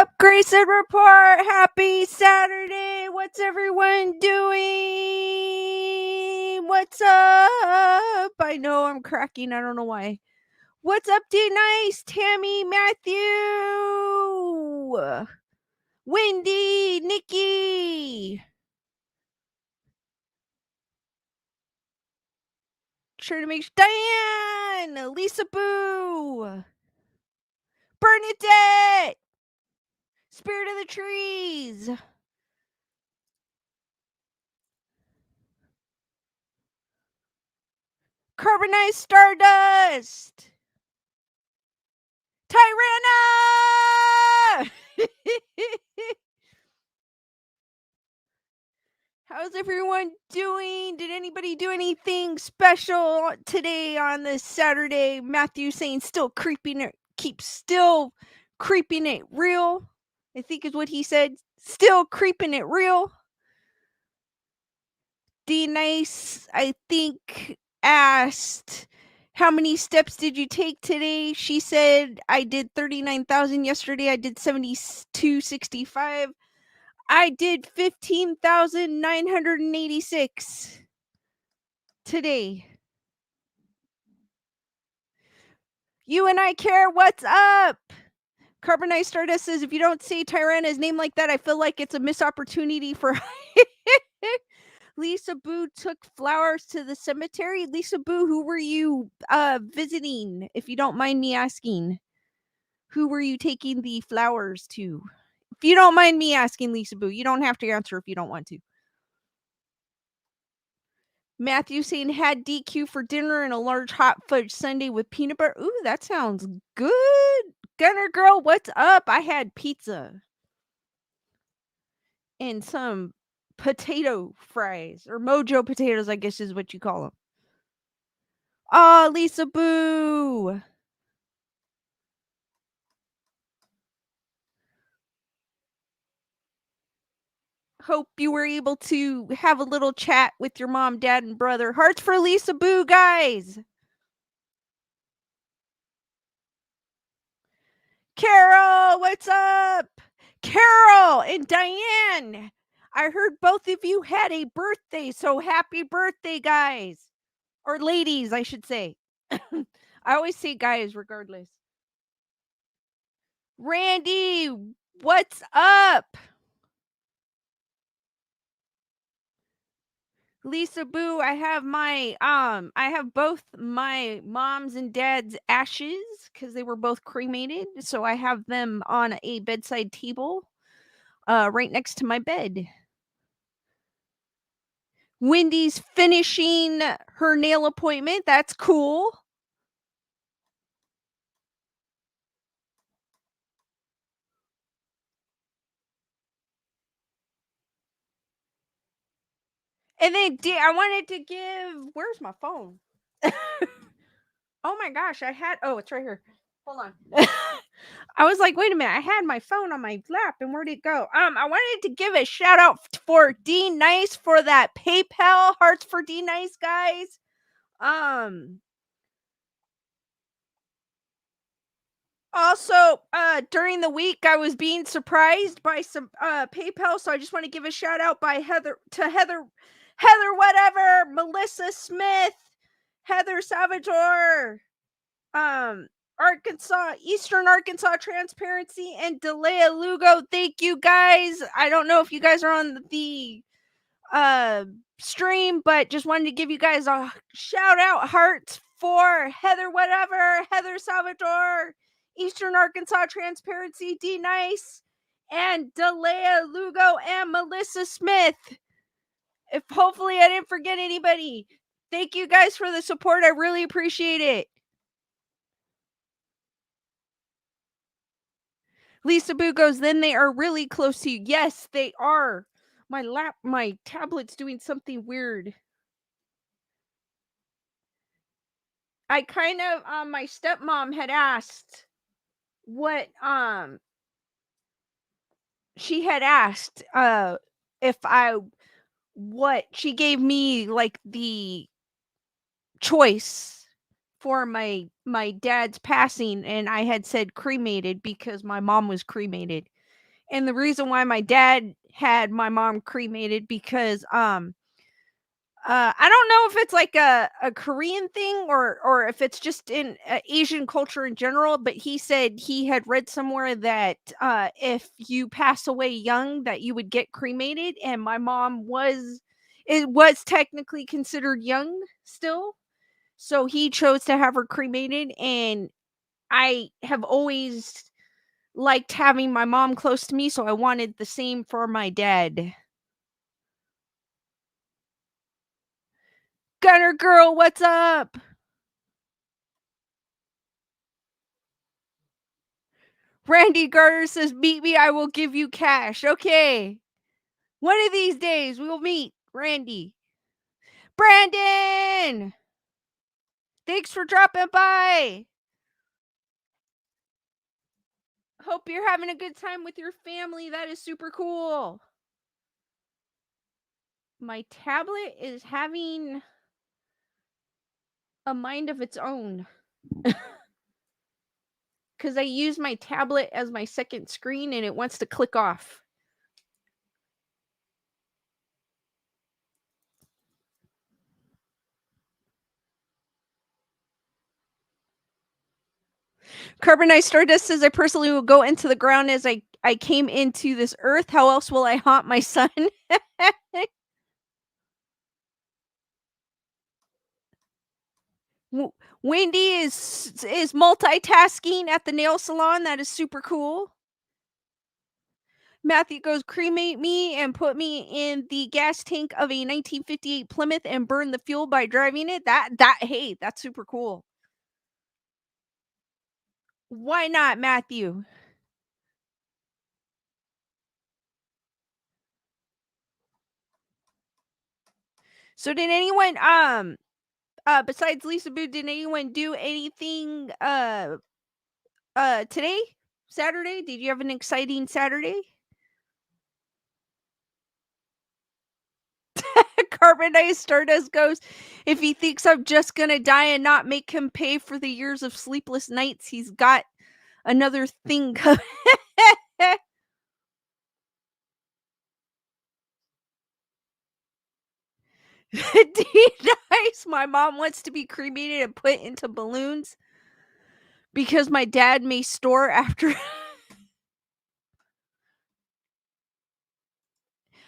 up, Grayson Report? Happy Saturday. What's everyone doing? What's up? I know I'm cracking. I don't know why. What's up, D Nice, Tammy, Matthew, Wendy, Nikki. Sure to make sure. Diane, Lisa Boo, Bernadette, Spirit of the Trees, Carbonized Stardust, Tyranna! How's everyone doing? Did anybody do anything special today on this Saturday? Matthew saying still creeping it, still creeping it real. I think is what he said. Still creeping it real. D Nice, I think, asked, how many steps did you take today? She said, I did 39,000 yesterday. I did 7265. I did 15,986 today. You and I care. What's up? Carbonized Stardust says, if you don't say Tyranna's name like that, I feel like it's a missed opportunity for... Lisa Boo took flowers to the cemetery. Lisa Boo, who were you visiting, if you don't mind me asking? Who were you taking the flowers to? If you don't mind me asking, Lisa Boo, you don't have to answer if you don't want to. Matthew saying, had DQ for dinner and a large hot fudge sundae with peanut butter. Ooh, that sounds good. Gunner Girl, what's up? I had pizza and some potato fries, or mojo potatoes, I guess is what you call them. Oh, Lisa Boo. Hope you were able to have a little chat with your mom, dad, and brother. Hearts for Lisa Boo, guys. Carol, what's up? Carol and Diane, I heard both of you had a birthday, so happy birthday, guys. Or ladies, I should say. I always say guys regardless. Randy, what's up? Lisa Boo, I have both my mom's and dad's ashes because they were both cremated. So I have them on a bedside table right next to my bed. Wendy's finishing her nail appointment. That's cool. And then I wanted to give, where's my phone? Oh my gosh, it's right here. Hold on. I was like, wait a minute, I had my phone on my lap and where'd it go? I wanted to give a shout out for D Nice for that PayPal. Hearts for D Nice, guys. Also, during the week I was being surprised by some PayPal, so I just want to give a shout out by Heather whatever, Melissa Smith, Heather Salvador, Arkansas, Eastern Arkansas Transparency, and Delea Lugo. Thank you guys. I don't know if you guys are on the stream, but just wanted to give you guys a shout out. Hearts for Heather whatever, Heather Salvador, Eastern Arkansas Transparency, D Nice, and Delea Lugo and Melissa Smith. If hopefully I didn't forget anybody. Thank you guys for the support. I really appreciate it. Lisa Boo goes, then they are really close to you. Yes, they are. My tablet's doing something weird. I kind of, my stepmom had asked what, she had asked, if she gave me like the choice for my dad's passing, and I had said cremated because my mom was cremated. And the reason why my dad had my mom cremated because, I don't know if it's like a Korean thing or if it's just in, Asian culture in general, but he said he had read somewhere that, if you pass away young, that you would get cremated, and my mom was technically considered young still, so he chose to have her cremated, and I have always liked having my mom close to me, so I wanted the same for my dad. Gunner girl, what's up? Randy Garter says, "Meet me, I will give you cash." Okay. One of these days we will meet Randy. Brandon! Thanks for dropping by. Hope you're having a good time with your family. That is super cool. My tablet is having a mind of its own because I use my tablet as my second screen and it wants to click off. Carbonized Stardust says, "I personally will go into the ground as I came into this earth. How else will I haunt my son?" Wendy is multitasking at the nail salon. That is super cool. Matthew goes, "Cremate me and put me in the gas tank of a 1958 Plymouth and burn the fuel by driving it." Hey, that's super cool. Why not, Matthew? So did anyone besides Lisa Boo, did anyone do anything today? Saturday? Did you have an exciting Saturday? Carbonized Stardust goes, "If he thinks I'm just gonna die and not make him pay for the years of sleepless nights, he's got another thing coming." Nice. My mom wants to be cremated and put into balloons because my dad may store after.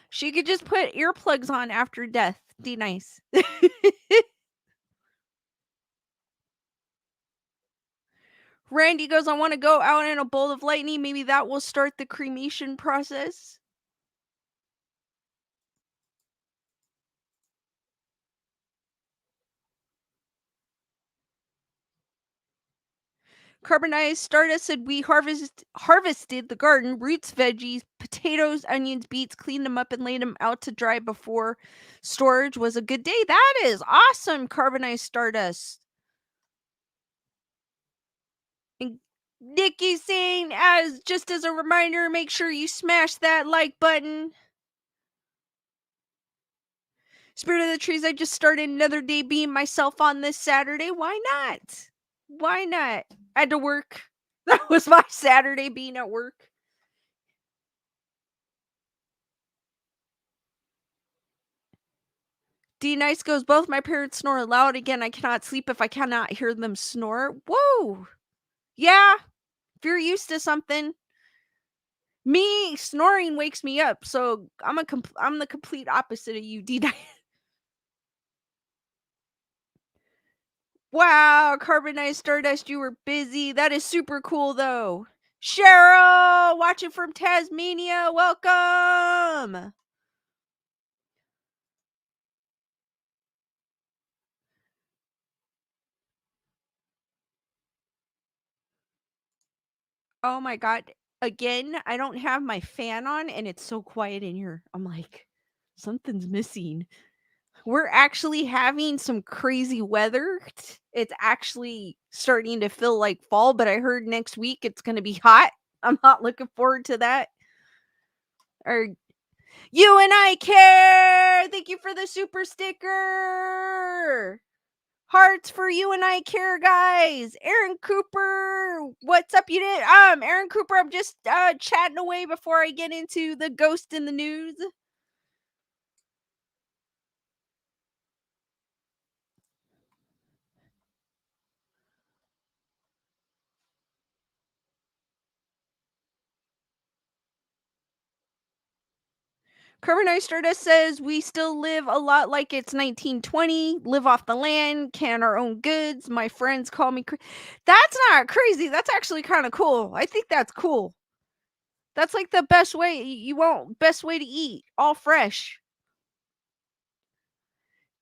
She could just put earplugs on after death. D nice. Randy goes, "I want to go out in a bolt of lightning. Maybe that will start the cremation process." Carbonized Stardust said, "We harvested the garden, roots, veggies, potatoes, onions, beets, cleaned them up and laid them out to dry before storage. Was a good day." That is awesome, Carbonized Stardust. And Nikki saying, "As just as a reminder, make sure you smash that like button." Spirit of the Trees, "I just started another day being myself on this Saturday. Why not? Why not? I had to work. That was my Saturday, being at work." D Nice goes, "Both my parents snore loud. Again, I cannot sleep if I cannot hear them snore." Whoa. Yeah. If you're used to something, me snoring wakes me up. So I'm the complete opposite of you, D Nice. Wow, Carbonized Stardust, you were busy. That is super cool though. Cheryl, watching from Tasmania. Welcome. Oh my god. Again, I don't have my fan on and it's so quiet in here. I'm like, something's missing. We're actually having some crazy weather. It's actually starting to feel like fall, but I heard next week it's going to be hot. I'm not looking forward to that. Or You and I Care. Thank you for the super sticker. Hearts for You and I Care, guys. Aaron Cooper, What's up, you did? Aaron Cooper, I'm just chatting away before I get into the ghost in the news. Carbon Stardust says we still live a lot like it's 1920, live off the land, can our own goods. My friends call me That's not crazy. That's actually kind of cool. I think that's cool. That's like the best way you want, best way to eat, all fresh.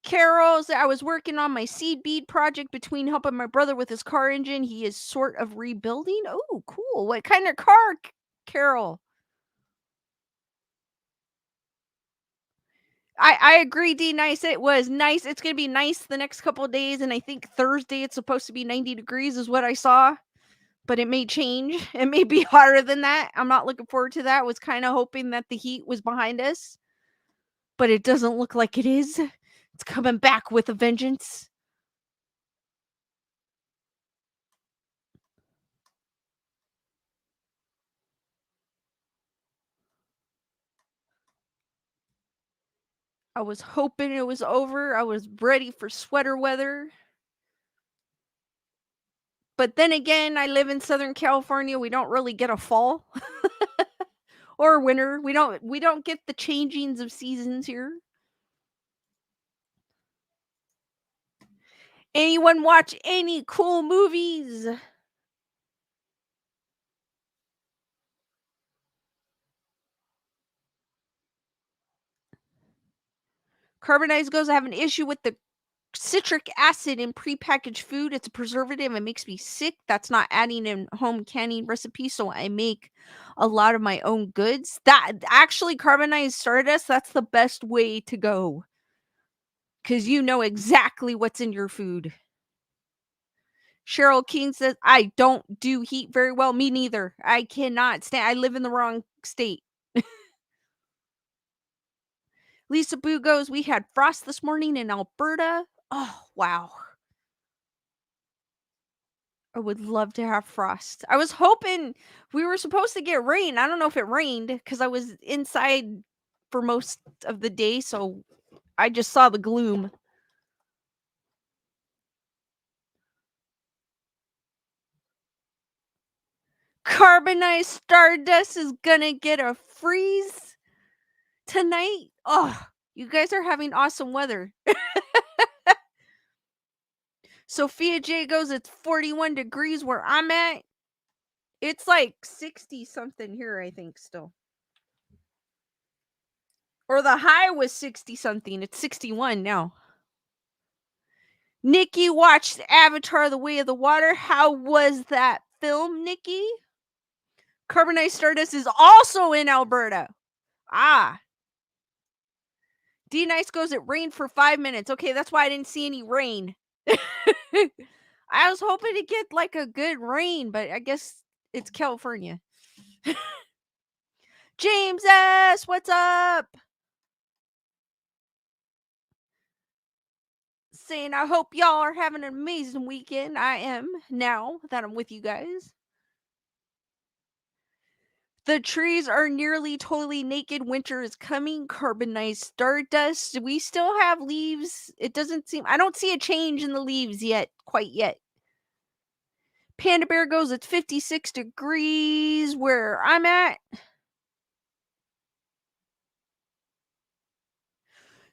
Carol said I was working on my seed bead project between helping my brother with his car engine. He is sort of rebuilding. Oh, cool. What kind of car, Carol? I agree, D. Nice. It was nice. It's gonna be nice the next couple of days, and I think Thursday it's supposed to be 90 degrees, is what I saw. But it may change. It may be hotter than that. I'm not looking forward to that. Was kind of hoping that the heat was behind us, but it doesn't look like it is. It's coming back with a vengeance. I was hoping it was over. I was ready for sweater weather. But then again, I live in Southern California. We don't really get a fall or winter. We don't get the changings of seasons here. Anyone watch any cool movies? Carbonized goes, I have an issue with the citric acid in prepackaged food. It's a preservative. It makes me sick. That's not adding in home canning recipes, so I make a lot of my own goods. That actually carbonized stardust, that's the best way to go. Cause you know exactly what's in your food. Cheryl King says, I don't do heat very well. Me neither. I cannot stand. I live in the wrong state. Lisa Boo goes, we had frost this morning in Alberta. Oh, wow. I would love to have frost. I was hoping we were supposed to get rain. I don't know if it rained because I was inside for most of the day, so I just saw the gloom. Carbonized stardust is gonna get a freeze tonight. Oh, you guys are having awesome weather. Sophia J goes, it's 41 degrees where I'm at. It's like 60 something here, I think, still. Or the high was 60 something. It's 61 now. Nikki watched Avatar The Way of the Water. How was that film, Nikki? Carbonized Stardust is also in Alberta. Ah. D Nice goes, it rained for 5 minutes. Okay, that's why I didn't see any rain. I was hoping to get like a good rain, but I guess it's California. James S., what's up? Saying, I hope y'all are having an amazing weekend. I am now that I'm with you guys. The trees are nearly totally naked. Winter is coming. Carbonized stardust. We still have leaves. It doesn't seem, I don't see a change in the leaves yet, quite yet. Panda Bear goes, it's 56 degrees where I'm at.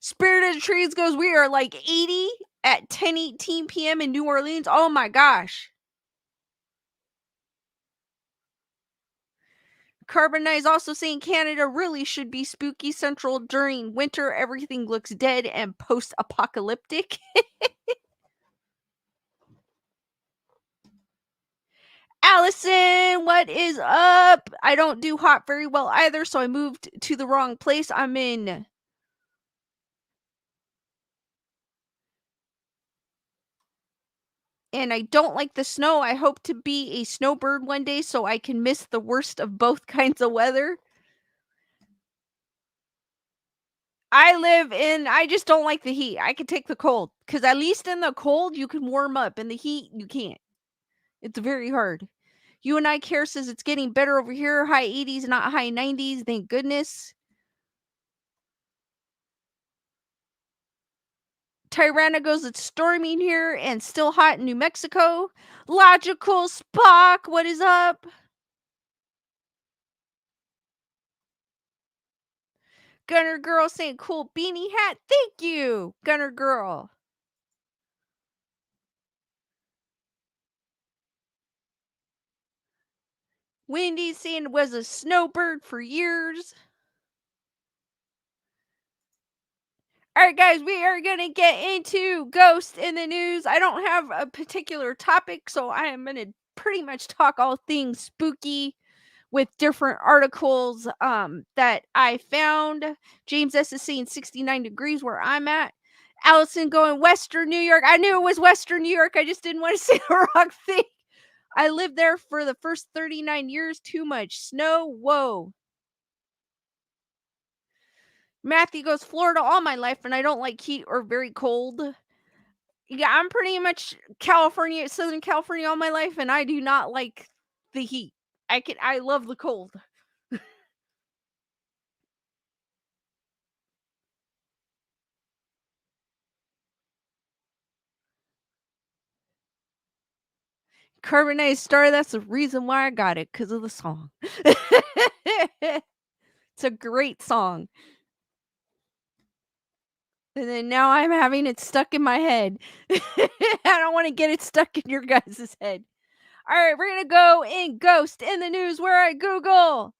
Spirit of the Trees goes, we are like 80 at 10:18 p.m. in New Orleans. Oh my gosh. Carbonize also saying Canada really should be spooky central during winter. Everything looks dead and post-apocalyptic. Allison, what is up? I don't do hot very well either, so I moved to the wrong place. I'm in. And I don't like the snow. I hope to be a snowbird one day so I can miss the worst of both kinds of weather. I just don't like the heat. I can take the cold because at least in the cold you can warm up. In the heat, you can't. It's very hard. You and I Care says it's getting better over here. High 80s, not high 90s. Thank goodness. Tirana goes, it's storming here and still hot in New Mexico. Logical Spock, what is up? Gunner Girl saying cool beanie hat. Thank you, Gunner Girl. Wendy saying was a snowbird for years. All right, guys, we are going to get into ghosts in the news. I don't have a particular topic, so I am going to pretty much talk all things spooky with different articles that I found. James S is saying 69 degrees where I'm at. Allison going Western New York. I knew it was Western New York. I just didn't want to say the wrong thing. I lived there for the first 39 years. Too much snow. Whoa. Matthew goes Florida all my life, and I don't like heat or very cold. Yeah, I'm pretty much California, Southern California all my life, and I do not like the heat. I love the cold. Carbonized Star, that's the reason why I got it, because of the song. It's a great song. And then now I'm having it stuck in my head. I don't want to get it stuck in your guys' head. All right, we're going to go in Ghost in the News where I Google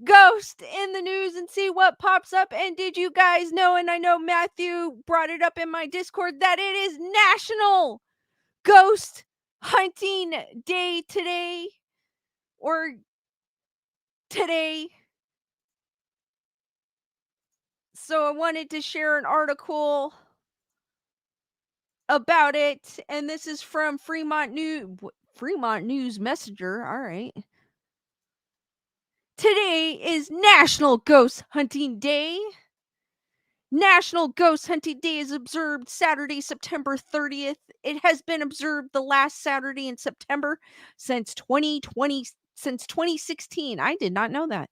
Ghost in the News and see what pops up. And did you guys know, and I know Matthew brought it up in my Discord, that it is National Ghost Hunting Day today? Or today. So I wanted to share an article about it, and this is from Fremont News Messenger. All right. Today is National Ghost Hunting Day. National Ghost Hunting Day is observed Saturday, September 30th. It has been observed the last Saturday in September since 2016. I did not know that.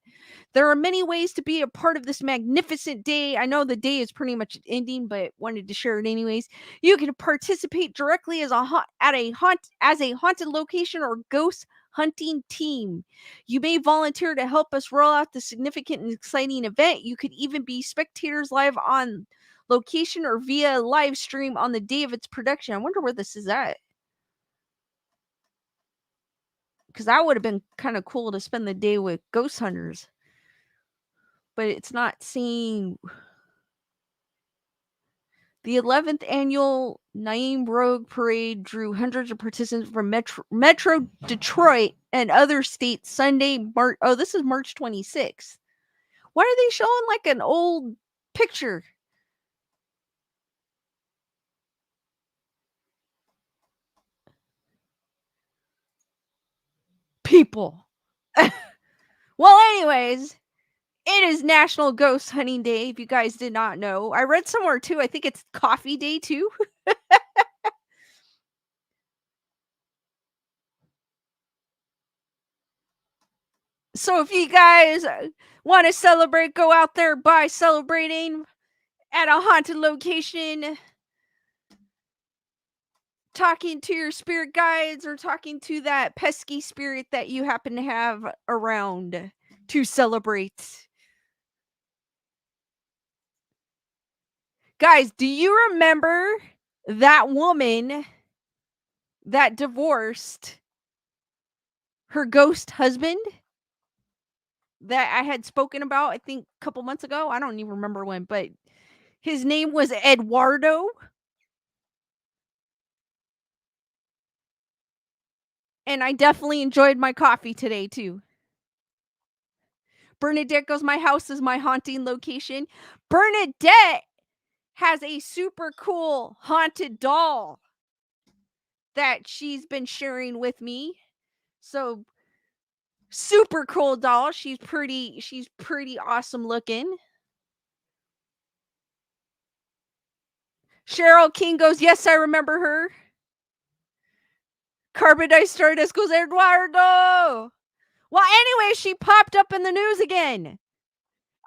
There are many ways to be a part of this magnificent day. I know the day is pretty much ending, but wanted to share it anyways. You can participate directly as a haunted location or ghost hunting team. You may volunteer to help us roll out the significant and exciting event. You could even be spectators live on location or via live stream on the day of its production. I wonder where this is at. Because that would have been kind of cool to spend the day with ghost hunters. But it's not saying. The 11th annual Naeem Rogue Parade drew hundreds of participants from Metro Detroit and other states Sunday, March. Oh, this is March 26th. Why are they showing like an old picture? People. Well, anyways, it is National Ghost Hunting Day, if you guys did not know. I read somewhere too, I think it's Coffee Day too. So if you guys want to celebrate, go out there by celebrating at a haunted location, talking to your spirit guides or talking to that pesky spirit that you happen to have around to celebrate. Guys, do you remember that woman that divorced her ghost husband that I had spoken about, I think a couple months ago? I don't even remember when, but his name was Eduardo. And I definitely enjoyed my coffee today too. Bernadette goes, my house is my haunting location. Bernadette has a super cool haunted doll that she's been sharing with me. So super cool doll. She's pretty awesome looking. Cheryl King goes, yes, I remember her. Carbonite Stardust goes Eduardo. Well, anyway, she popped up in the news again.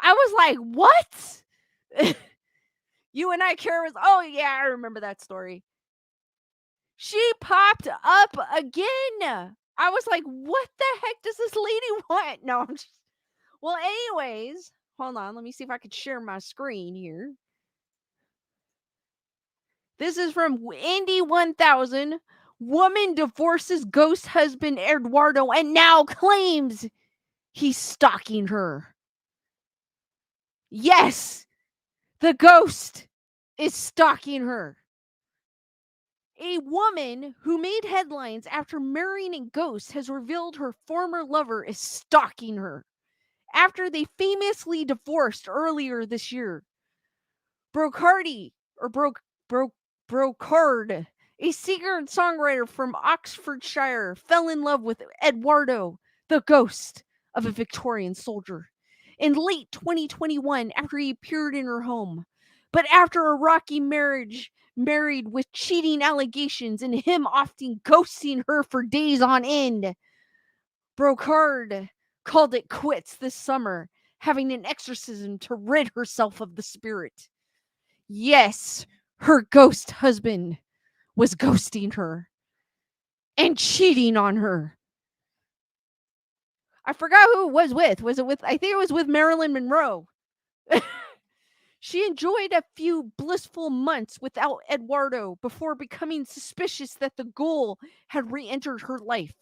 I was like, what? You and I, Kara was, oh yeah, I remember that story. She popped up again. I was like, what the heck does this lady want? No, I'm just. Well, anyways, hold on. Let me see if I could share my screen here. This is from Indy 1000. Woman divorces ghost husband Eduardo and now claims he's stalking her. Yes, the ghost is stalking her. A woman who made headlines after marrying a ghost has revealed her former lover is stalking her after they famously divorced earlier this year. Brocard, a singer and songwriter from Oxfordshire, fell in love with Eduardo, the ghost of a Victorian soldier, in late 2021 after he appeared in her home. But after a rocky marriage, married with cheating allegations and him often ghosting her for days on end, Brocard called it quits this summer, having an exorcism to rid herself of the spirit. Yes, her ghost husband was ghosting her and cheating on her. I forgot who it was with. Was it with, I think it was with Marilyn Monroe. She enjoyed a few blissful months without Eduardo before becoming suspicious that the ghoul had re entered her life,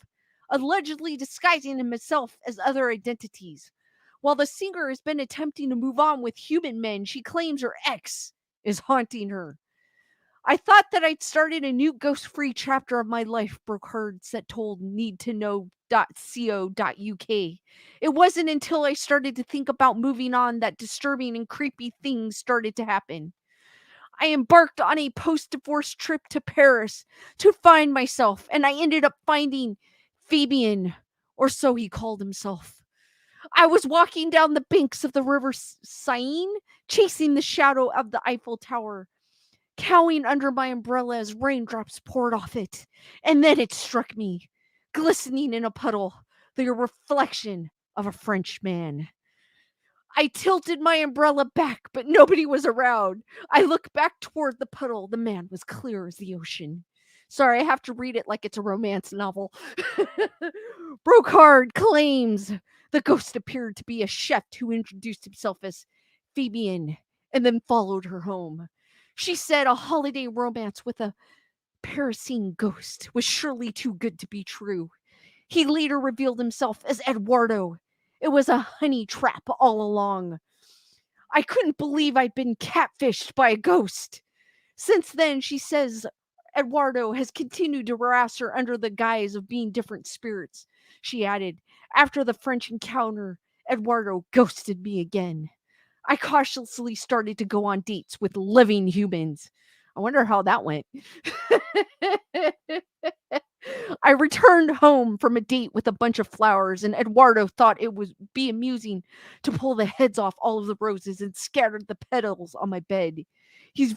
allegedly disguising himself as other identities. While the singer has been attempting to move on with human men, she claims her ex is haunting her. I thought that I'd started a new ghost-free chapter of my life, Brocard said, told needtoknow.co.uk. It wasn't until I started to think about moving on that disturbing and creepy things started to happen. I embarked on a post-divorce trip to Paris to find myself, and I ended up finding Fabian, or so he called himself. I was walking down the banks of the river Seine, chasing the shadow of the Eiffel Tower, cowering under my umbrella as raindrops poured off it. And then it struck me, glistening in a puddle, the reflection of a French man. I tilted my umbrella back, but nobody was around. I looked back toward the puddle. The man was clear as the ocean. Sorry, I have to read it like it's a romance novel. Brocard claims the ghost appeared to be a chef who introduced himself as Fabian and then followed her home. She said a holiday romance with a Parisine ghost was surely too good to be true. He later revealed himself as Eduardo. It was a honey trap all along. I couldn't believe I'd been catfished by a ghost. Since then, she says, Eduardo has continued to harass her under the guise of being different spirits. She added, after the French encounter, Eduardo ghosted me again. I cautiously started to go on dates with living humans. I wonder how that went. I returned home from a date with a bunch of flowers, and Eduardo thought it would be amusing to pull the heads off all of the roses and scattered the petals on my bed. He's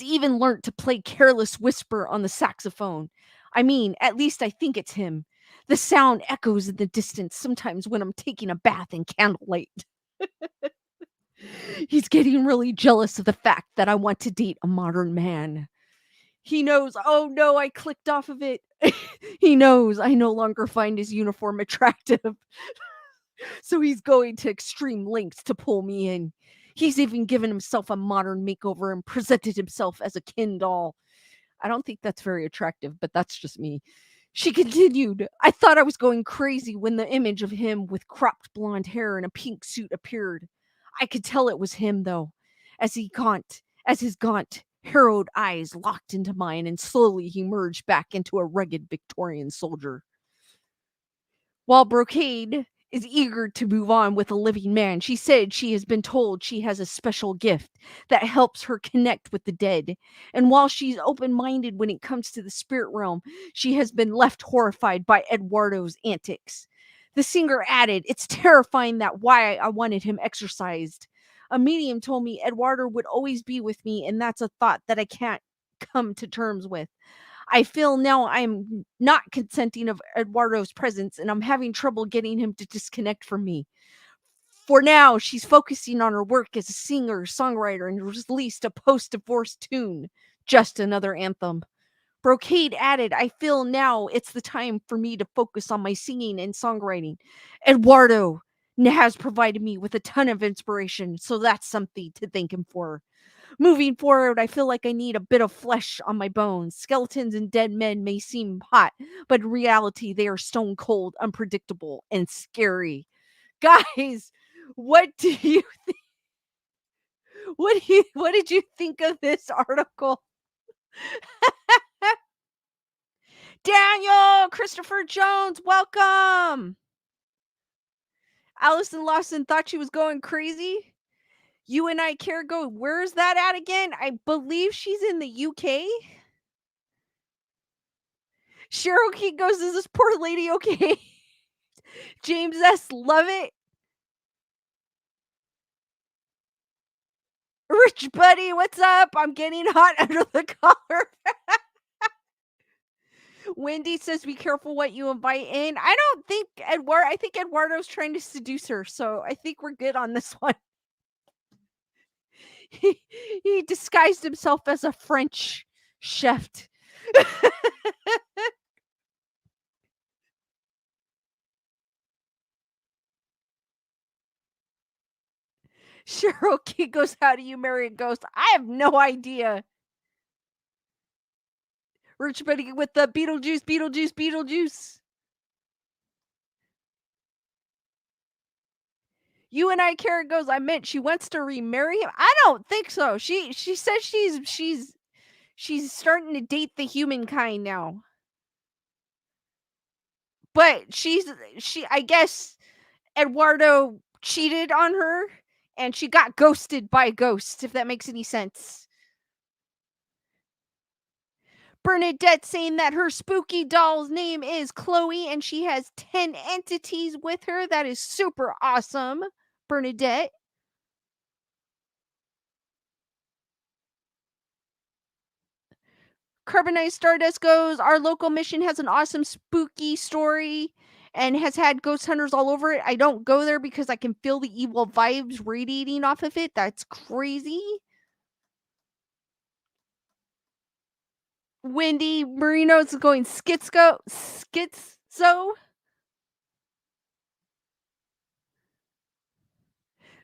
even learnt to play Careless Whisper on the saxophone. I mean, at least I think it's him. The sound echoes in the distance sometimes when I'm taking a bath in candlelight. He's getting really jealous of the fact that I want to date a modern man. He knows, oh no, I clicked off of it. He knows I no longer find his uniform attractive. So he's going to extreme lengths to pull me in. He's even given himself a modern makeover and presented himself as a Ken doll. I don't think that's very attractive, but that's just me. She continued, I thought I was going crazy when the image of him with cropped blonde hair and a pink suit appeared. I could tell it was him, though, as his gaunt, harrowed eyes locked into mine, and slowly he merged back into a rugged Victorian soldier. While Brocade is eager to move on with a living man, she said she has been told she has a special gift that helps her connect with the dead. And while she's open-minded when it comes to the spirit realm, she has been left horrified by Eduardo's antics. The singer added, it's terrifying that why I wanted him exorcised. A medium told me Eduardo would always be with me, and that's a thought that I can't come to terms with. I feel now I'm not consenting of Eduardo's presence and I'm having trouble getting him to disconnect from me. For now, she's focusing on her work as a singer, songwriter, and released a post divorce tune. Just another anthem. Brocade added, I feel now it's the time for me to focus on my singing and songwriting. Eduardo has provided me with a ton of inspiration, so that's something to thank him for. Moving forward, I feel like I need a bit of flesh on my bones. Skeletons and dead men may seem hot, but in reality, they are stone cold, unpredictable, and scary. Guys, what do you what did you think of this article? Daniel, Christopher Jones, welcome. Allison Lawson thought she was going crazy. You and I care go. Where's that at again? I believe she's in the UK. Cheryl Key goes, is this poor lady okay? James S. Love it. Rich Buddy, what's up? I'm getting hot under the collar. Wendy says, be careful what you invite in. I don't think I think Eduardo's trying to seduce her, so I think we're good on this one. He, he disguised himself as a French chef. Cheryl Key goes, how do you marry a ghost? I have no idea. Rich Buddy with the Beetlejuice, Beetlejuice, Beetlejuice. You and I, Karen goes, I meant she wants to remarry him. I don't think so. She says she's starting to date the humankind now. But she I guess Eduardo cheated on her and she got ghosted by a ghost, if that makes any sense. Bernadette saying that her spooky doll's name is Chloe and she has 10 entities with her. That is super awesome, Bernadette. Carbonized Stardust goes, our local mission has an awesome spooky story and has had ghost hunters all over it. I don't go there because I can feel the evil vibes radiating off of it. That's crazy. Wendy Marino's going schizo.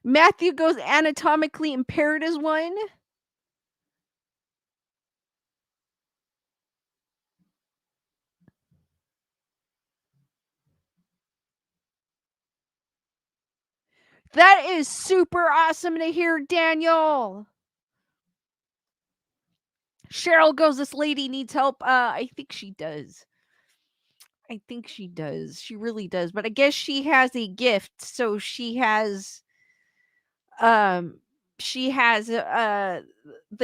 Matthew goes anatomically impaired as one. That is super awesome to hear, Daniel. Cheryl goes, this lady needs help. I think she does. I think she does. She really does. But I guess she has a gift. So um she has the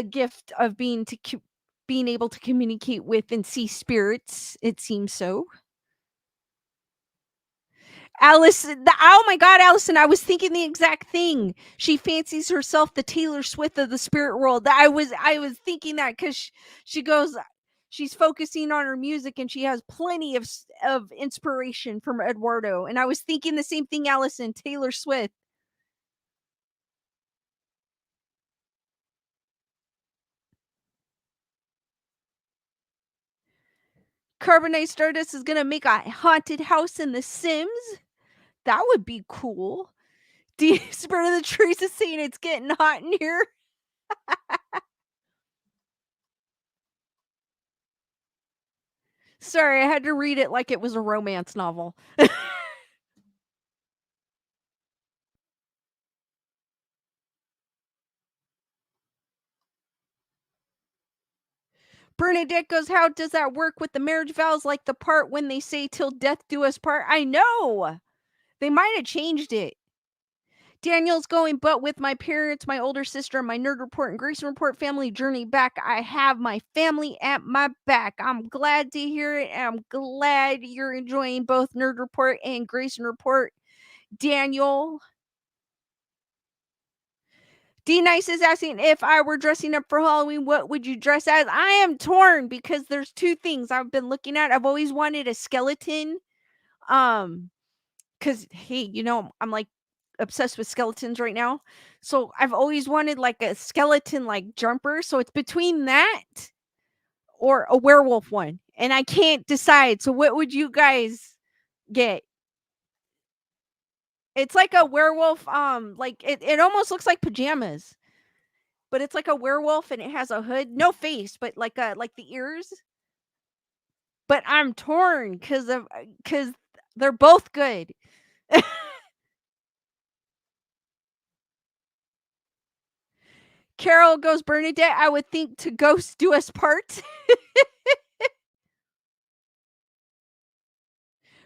gift of being able to communicate with and see spirits. It seems so. Allison, oh my God, Allison, I was thinking the exact thing. She fancies herself the Taylor Swift of the spirit world. I was thinking that because she goes, she's focusing on her music and she has plenty of inspiration from Eduardo. And I was thinking the same thing, Allison, Taylor Swift. Carbonite Stardust is gonna make a haunted house in The Sims. That would be cool. The Spirit of the Trees is saying it's getting hot in here. Sorry, I had to read it like it was a romance novel. Bernadette goes, how does that work with the marriage vows? Like the part when they say till death do us part? I know. They might have changed it. Daniel's going, but with my parents, my older sister, my Nerd Report and Grayson Report family journey back, I have my family at my back. I'm glad to hear it. And I'm glad you're enjoying both Nerd Report and Grayson Report. Daniel. D Nice is asking if I were dressing up for Halloween, what would you dress as? I am torn because there's two things I've been looking at. I've always wanted a skeleton. Um, because hey, I'm like obsessed with skeletons right now. So I've always wanted like a skeleton like jumper. So it's between that or a werewolf one. And I can't decide. So what would you guys get? It's like a werewolf, like it almost looks like pajamas, but it's like a werewolf and it has a hood, no face, but like the ears. But I'm torn because they're both good. Carol goes, Bernadette, I would think to ghost do us part.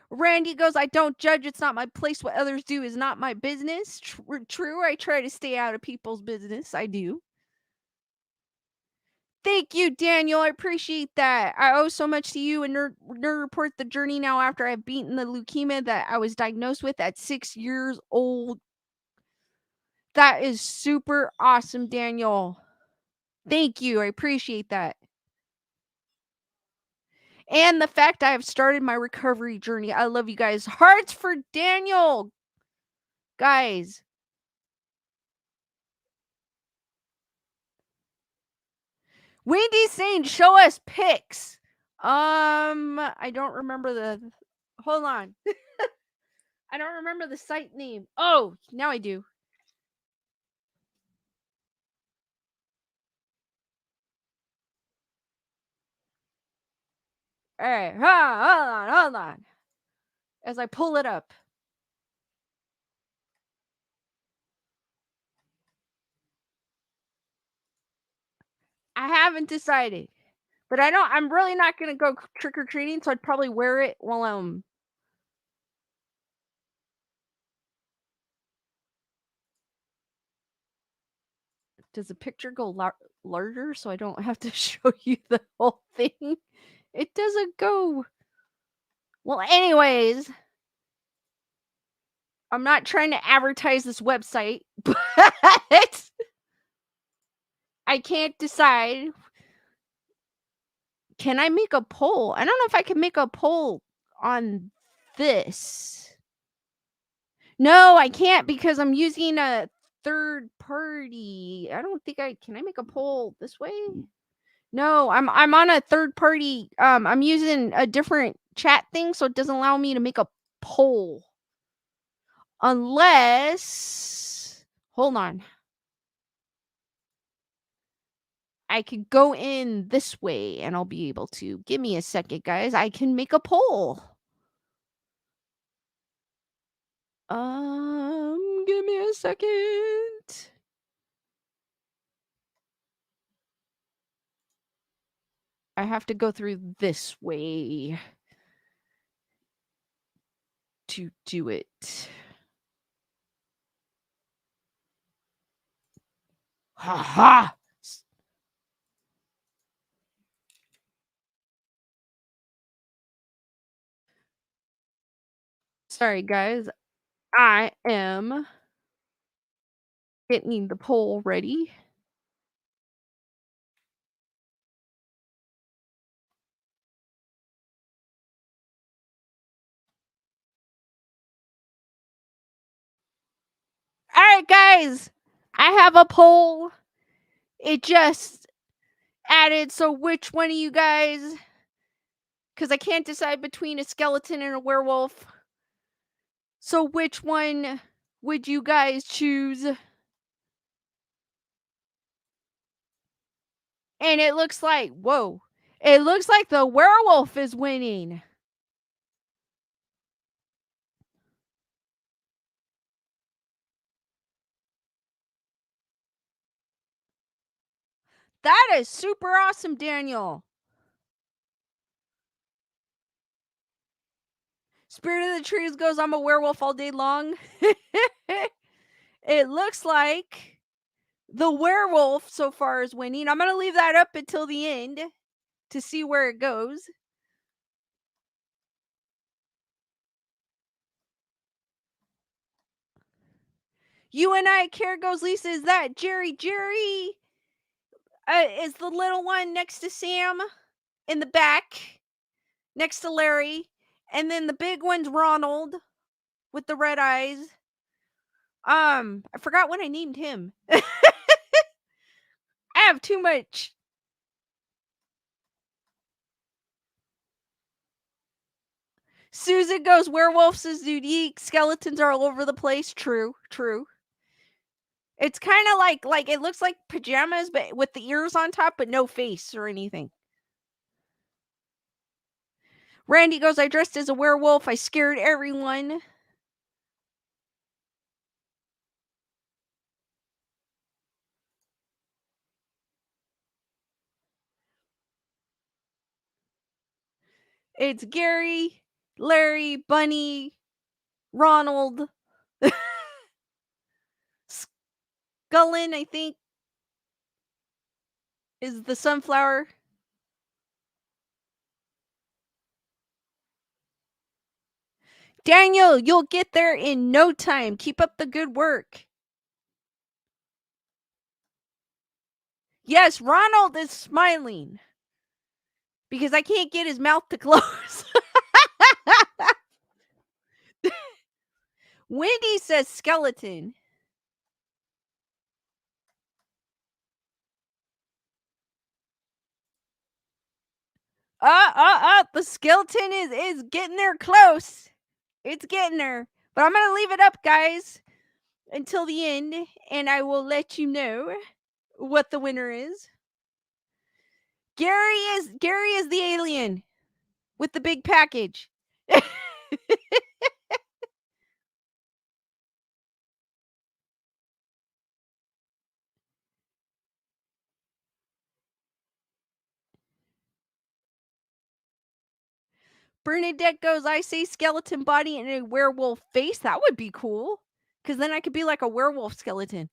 Randy goes, I don't judge. It's not my place. What others do is not my business. True. I try to stay out of people's business. I do. Thank you, Daniel. I appreciate that. I owe so much to you and Nerd Report the journey now after I've beaten the leukemia that I was diagnosed with at 6 years old. That is super awesome, Daniel. Thank you. I appreciate that. And the fact I have started my recovery journey. I love you guys. Hearts for Daniel. Guys. Wendy's saying, show us pics. I don't remember hold on. I don't remember the site name. Oh, now I do. All right. Hold on. As I pull it up. I haven't decided. But I'm really not going to go trick or treating, so I'd probably wear it while does the picture go larger so I don't have to show you the whole thing? It doesn't go. Well, anyways, I'm not trying to advertise this website, but I can't decide. Can I make a poll? I don't know if I can make a poll on this. No, I can't because I'm using a third party. I don't think can I make a poll this way? No, I'm on a third party. I'm using a different chat thing, so it doesn't allow me to make a poll. Unless hold on. I could go in this way and I'll be able to. Give me a second, guys. I can make a poll. Give me a second. I have to go through this way to do it. Ha ha! Sorry, guys. I am getting the poll ready. All right, guys. I have a poll. It just added. So, which one of you guys? Because I can't decide between a skeleton and a werewolf. So, which one would you guys choose? And it looks like, whoa, it looks like the werewolf is winning. That is super awesome, Daniel. Spirit of the Trees goes, I'm a werewolf all day long. It looks like the werewolf so far is winning. I'm going to leave that up until the end to see where it goes. You and I care goes Lisa. Is that Jerry? Jerry is the little one next to Sam in the back, next to Larry. And then the big one's Ronald with the red eyes. I forgot what I named him. I have too much. Susan goes, werewolves is unique. Skeletons are all over the place. True, true. It's kind of like it looks like pajamas, but with the ears on top, but no face or anything. Randy goes, I dressed as a werewolf. I scared everyone. It's Gary, Larry, Bunny, Ronald, Scullin, I think, is the sunflower. Daniel, you'll get there in no time. Keep up the good work. Yes, Ronald is smiling because I can't get his mouth to close. Wendy says skeleton. The skeleton is getting there close. It's getting there. But I'm going to leave it up, guys, until the end, and I will let you know what the winner is. Gary is the alien with the big package. Bernadette goes, I say skeleton body and a werewolf face. That would be cool. Because then I could be like a werewolf skeleton.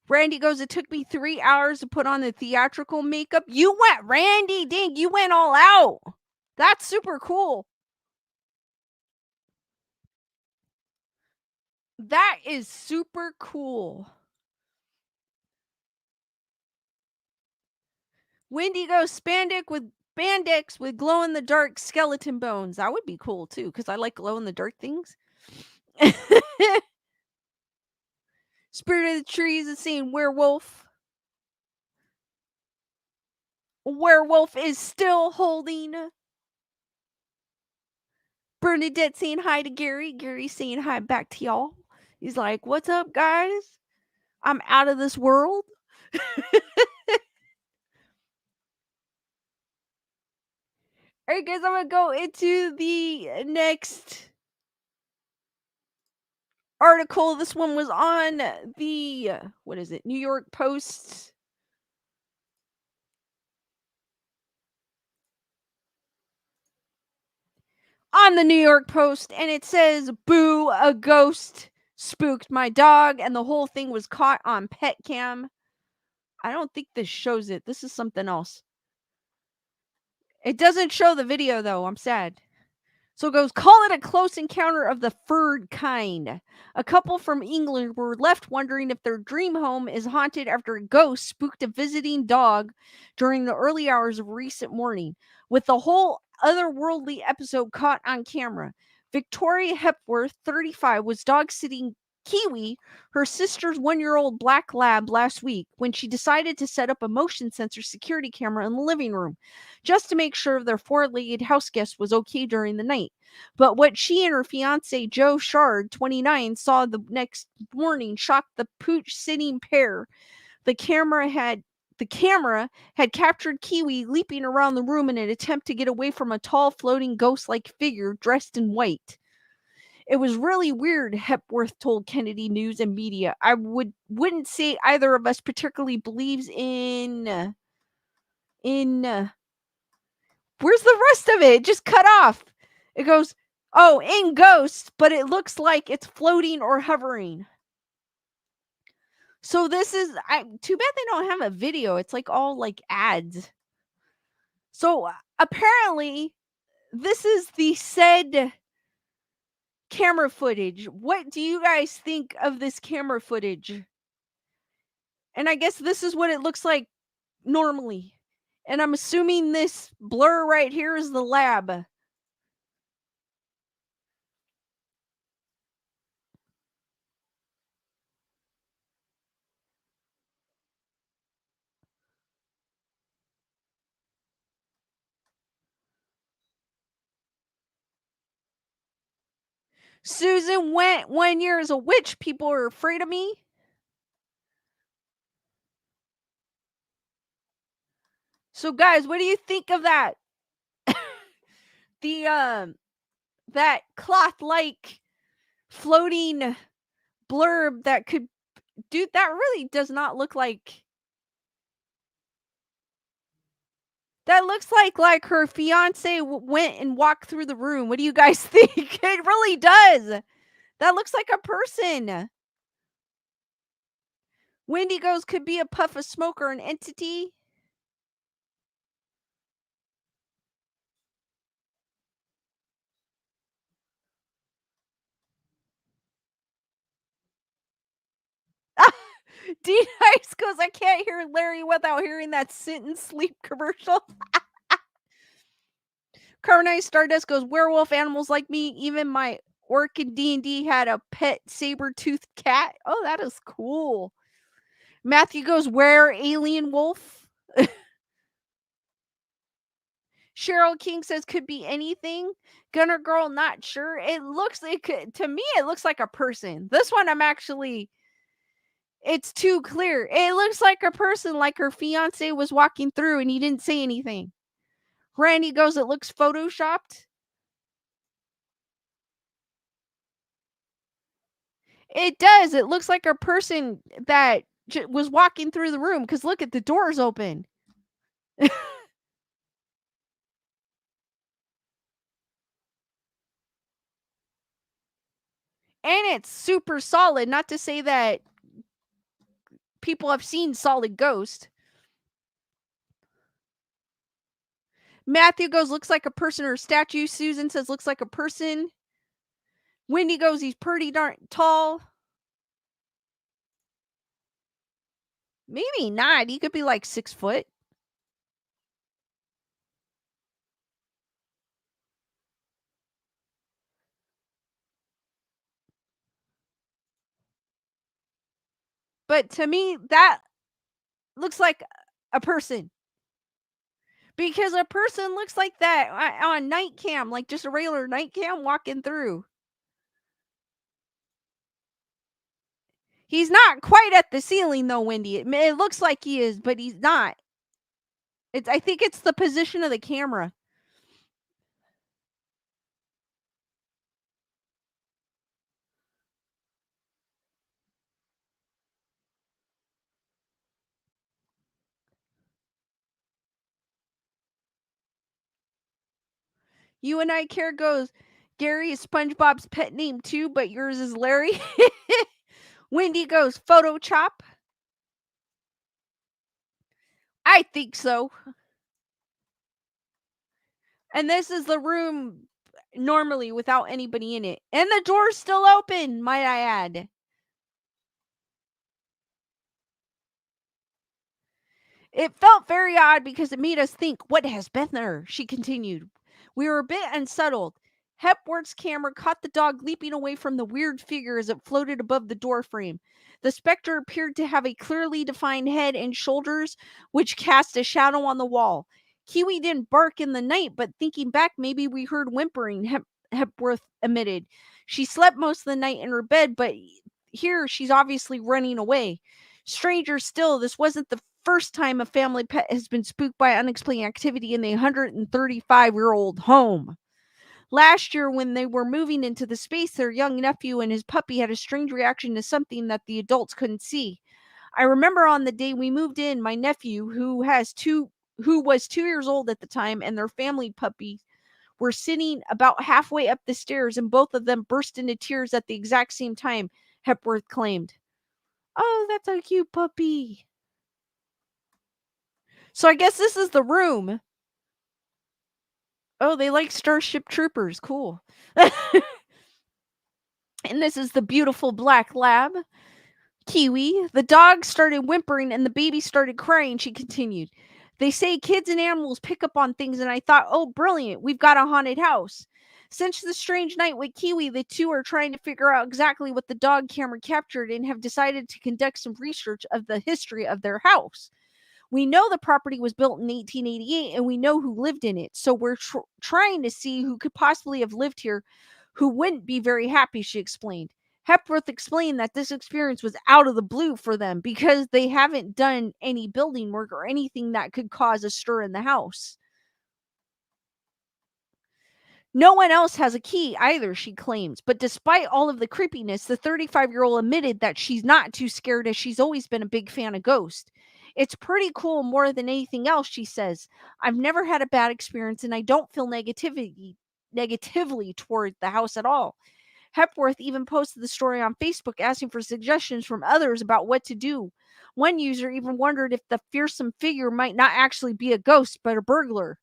Randy goes, it took me 3 hours to put on the theatrical makeup. You went, Randy, dang, you went all out. That's super cool. That is super cool. Wendy goes, spandex with glow in the dark skeleton bones. That would be cool too, because I like glow in the dark things. Spirit of the trees is saying werewolf. Werewolf is still holding. Bernadette saying hi to Gary. Gary saying hi back to y'all. He's like, what's up, guys? I'm out of this world. All right, guys, I'm going to go into the next article. This one was on the, New York Post. On the New York Post, and it says, boo, a ghost spooked my dog, and the whole thing was caught on pet cam. I don't think this shows it. This is something else. It doesn't show the video, though. I'm sad. So it goes, call it a close encounter of the furred kind. A couple from England were left wondering if their dream home is haunted after a ghost spooked a visiting dog during the early hours of recent morning, with the whole otherworldly episode caught on camera. Victoria Hepworth, 35, was dog sitting Kiwi, her sister's 1-year-old black lab, last week when she decided to set up a motion sensor security camera in the living room just to make sure their four-legged house guest was okay during the night. But what she and her fiance, Joe Shard, 29, saw the next morning shocked the pooch-sitting pair. The camera had captured Kiwi leaping around the room in an attempt to get away from a tall, floating ghost-like figure dressed in white. It was really weird, Hepworth told Kennedy News and Media. I wouldn't say either of us particularly believes in where's the rest of it? It just cut off. It goes, oh, in ghosts, but it looks like it's floating or hovering. So this is too bad they don't have a video. It's like all like ads. So apparently this is the said camera footage. What do you guys think of this camera footage? And I guess this is what it looks like normally. And I'm assuming this blur right here is the lab. Susan went 1 year as a witch. People are afraid of me. So guys, what do you think of that? The that cloth like floating blurb that could, dude, that really does not look like, that looks like her fiance went and walked through the room. What do you guys think? It really does. That looks like a person. Wendy goes, could be a puff of smoke or an entity. D Nice goes, I can't hear Larry without hearing that sit and sleep commercial. Carbonite Stardust goes, werewolf animals like me. Even my orc in D&D had a pet saber-toothed cat. Oh, that is cool. Matthew goes, where alien wolf? Cheryl King says could be anything. Gunner Girl, not sure. It looks like, to me, it looks like a person. This one, I'm actually, it's too clear. It looks like a person, like her fiance was walking through and he didn't say anything. Randy goes, it looks photoshopped. It does. It looks like a person that was walking through the room because look at the doors open. And it's super solid. Not to say that people have seen solid ghost. Matthew goes, looks like a person or a statue. Susan says, looks like a person. Wendy goes, he's pretty darn tall. Maybe not. He could be like 6 foot. But to me, that looks like a person. Because a person looks like that on night cam, like just a regular night cam walking through. He's not quite at the ceiling though, Wendy. It looks like he is, but he's not. I think it's the position of the camera. You and I care goes, Gary is SpongeBob's pet name too, but yours is Larry. Wendy goes, photo chop. I think so. And this is the room normally without anybody in it. And the door's still open, might I add. It felt very odd because it made us think, what has been there? She continued. We were a bit unsettled. Hepworth's camera caught the dog leaping away from the weird figure as it floated above the doorframe. The specter appeared to have a clearly defined head and shoulders, which cast a shadow on the wall. Kiwi didn't bark in the night, but thinking back, maybe we heard whimpering, Hepworth admitted. She slept most of the night in her bed, but here she's obviously running away. Stranger still, this wasn't the first time a family pet has been spooked by unexplained activity in the 135-year-old home. Last year, when they were moving into the space, their young nephew and his puppy had a strange reaction to something that the adults couldn't see. I remember on the day we moved in, my nephew, who was 2 years old at the time, and their family puppy were sitting about halfway up the stairs, and both of them burst into tears at the exact same time, Hepworth claimed. Oh, that's a cute puppy. So I guess this is the room. Oh, they like Starship Troopers. Cool. And this is the beautiful black lab, Kiwi. The dog started whimpering and the baby started crying, she continued. They say kids and animals pick up on things, and I thought, oh, brilliant, we've got a haunted house. Since the strange night with Kiwi, the two are trying to figure out exactly what the dog camera captured and have decided to conduct some research of the history of their house. We know the property was built in 1888 and we know who lived in it. So we're trying to see who could possibly have lived here who wouldn't be very happy, she explained. Hepworth explained that this experience was out of the blue for them because they haven't done any building work or anything that could cause a stir in the house. No one else has a key either, she claims. But despite all of the creepiness, the 35-year-old admitted that she's not too scared as she's always been a big fan of ghosts. It's pretty cool more than anything else, she says. I've never had a bad experience and I don't feel negatively toward the house at all. Hepworth even posted the story on Facebook asking for suggestions from others about what to do. One user even wondered if the fearsome figure might not actually be a ghost but a burglar.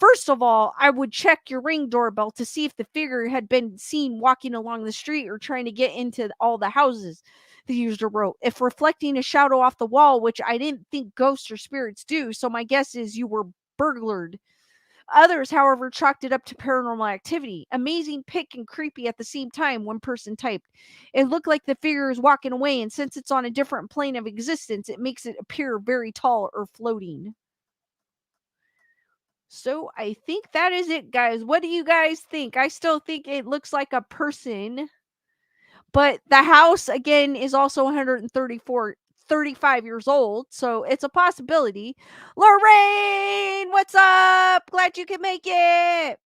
First of all, I would check your Ring doorbell to see if the figure had been seen walking along the street or trying to get into all the houses, the user wrote. If reflecting a shadow off the wall, which I didn't think ghosts or spirits do, so my guess is you were burglared. Others, however, chalked it up to paranormal activity. Amazing, pick, and creepy at the same time, one person typed. It looked like the figure is walking away, and since it's on a different plane of existence, it makes it appear very tall or floating. So I think that is it, guys. What do you guys think? I still think it looks like a person, but the house again is also 35 years old, so it's a possibility. Lorraine, what's up? Glad you could make it.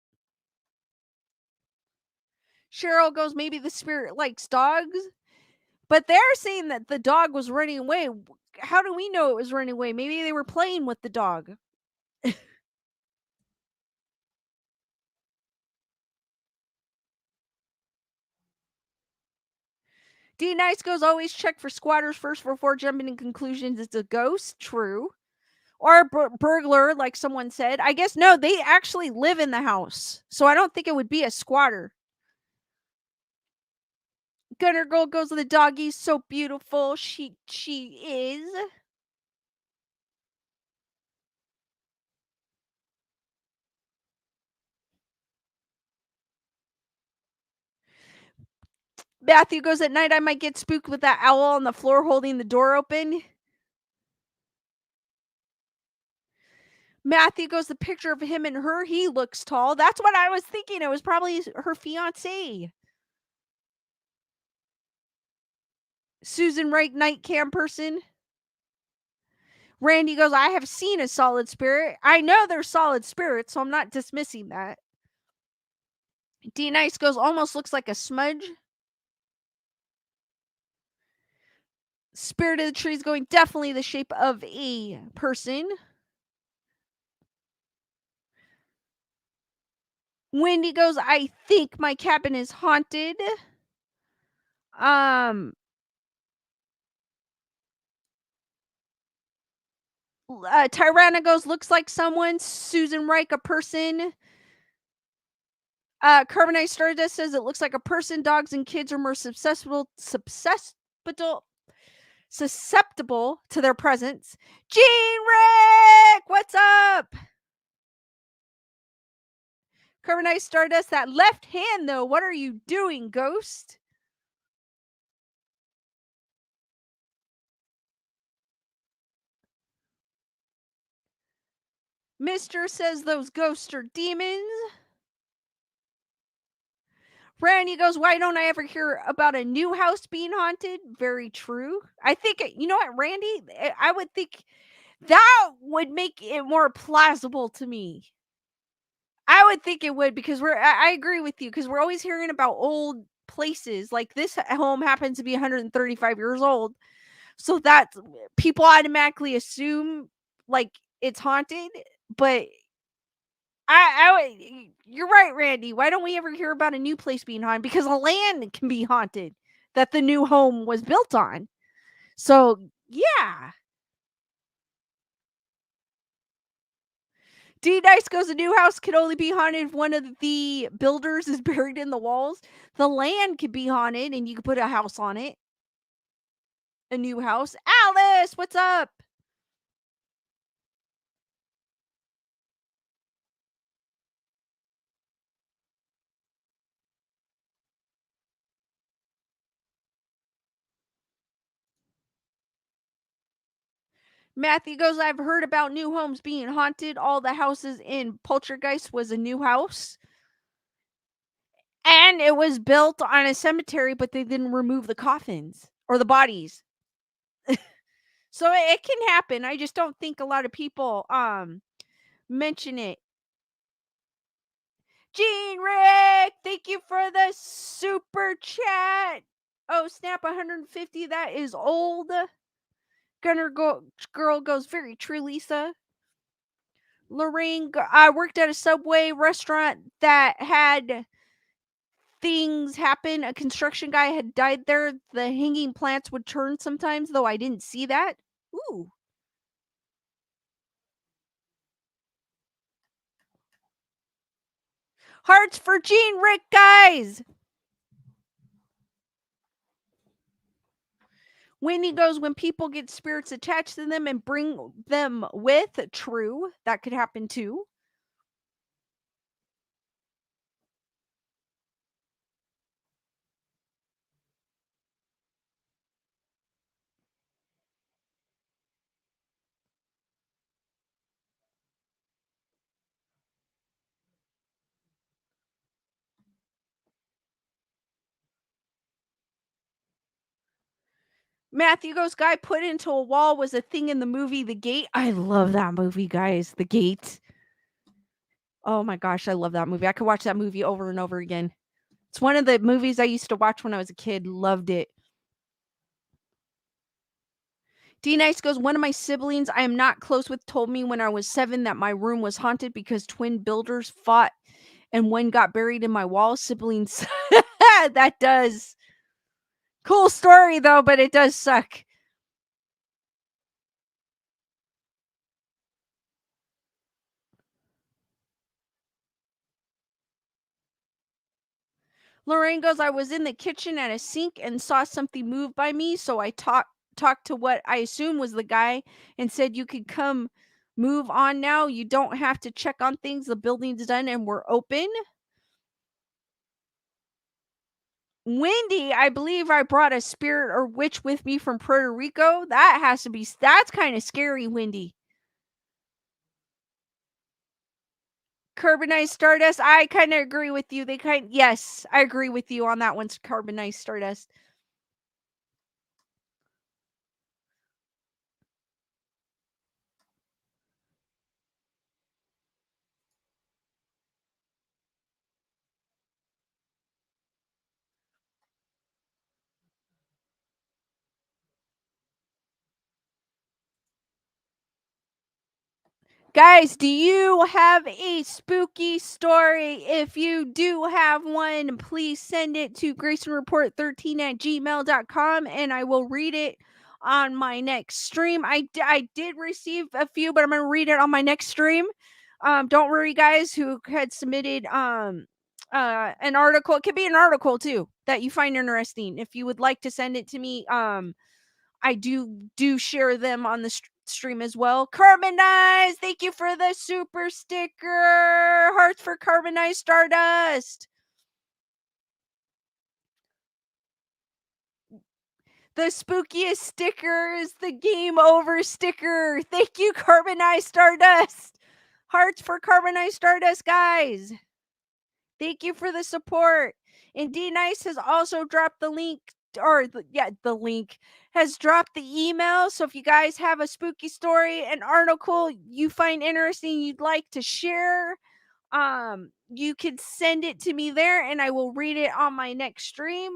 Cheryl goes, maybe the spirit likes dogs, but they're saying that the dog was running away. How do we know it was running away? Maybe they were playing with the dog. D Nice goes, always check for squatters first before jumping to conclusions it's a ghost. True. Or a burglar, like someone said. I guess no, they actually live in the house. So I don't think it would be a squatter. Gunner Girl goes, the doggy's so beautiful. She is. Matthew goes, at night I might get spooked with that owl on the floor holding the door open. Matthew goes, the picture of him and her, he looks tall. That's what I was thinking. It was probably her fiance. Susan Wright, night cam person. Randy goes, I have seen a solid spirit. I know they're solid spirits, so I'm not dismissing that. D Nice goes, almost looks like a smudge. Spirit of the Trees going, definitely the shape of a person. Wendy goes, I think my cabin is haunted. Tyranna goes, looks like someone. Susan Reich, a person. Carbonite Stardust says it looks like a person. Dogs and kids are more susceptible to their presence. Gene Rick, what's up? Carbonite Stardust, that left hand though, what are you doing, ghost? Mister says those ghosts are demons. Randy goes, why don't I ever hear about a new house being haunted? Very true. I think, you know what, Randy? I would think that would make it more plausible to me. I would think it would because I agree with you because we're always hearing about old places. Like this home happens to be 135 years old. So that people automatically assume like it's haunted, but you're right, Randy. Why don't we ever hear about a new place being haunted? Because the land can be haunted that the new home was built on. So yeah. D Nice goes, a new house can only be haunted if one of the builders is buried in the walls. The land could be haunted and you could put a house on it. A new house. Alice, what's up? Matthew goes, I've heard about new homes being haunted. All the houses in Poltergeist was a new house. And it was built on a cemetery, but they didn't remove the coffins or the bodies. So it can happen. I just don't think a lot of people mention it. Gene Rick, thank you for the super chat. Oh, snap, 150. That is old. Girl goes, very true, Lisa. Lorraine, I worked at a Subway restaurant that had things happen. A construction guy had died there. The hanging plants would turn sometimes, though I didn't see that. Ooh. Hearts for Gene Rick, guys. Wendy goes, when people get spirits attached to them and bring them with, true. That could happen too. Matthew goes, guy put into a wall was a thing in the movie The Gate. I love that movie, guys. The Gate. Oh my gosh, I love that movie. I could watch that movie over and over again. It's one of the movies I used to watch when I was a kid. Loved it. D Nice goes, one of my siblings I am not close with told me when I was 7 that my room was haunted because twin builders fought and one got buried in my wall. Siblings. That does. Cool story though, but it does suck. Lorraine goes, I was in the kitchen at a sink and saw something move by me, so I talked to what I assume was the guy and said, you could come move on now. You don't have to check on things. The building's done and we're open. Wendy, I believe I brought a spirit or witch with me from Puerto Rico. That's kind of scary, Wendy. Carbonized Stardust, I kind of agree with you. Yes, I agree with you on that one, Carbonized Stardust. Guys, do you have a spooky story? If you do have one, please send it to graysonreport13 at gmail.com and I will read it on my next stream. I did receive a few, but I'm going to read it on my next stream. Don't worry, guys, who had submitted an article. It could be an article too that you find interesting. If you would like to send it to me, I do share them on the stream as well. Carbonized, thank you for the super sticker. Hearts for Carbonized Stardust. The spookiest sticker is the game over sticker. Thank you, Carbonized Stardust. Hearts for Carbonized Stardust, guys. Thank you for the support. And D Nice has also dropped the link, the link has dropped the email. So if you guys have a spooky story, an article you find interesting, you'd like to share, you could send it to me there, and I will read it on my next stream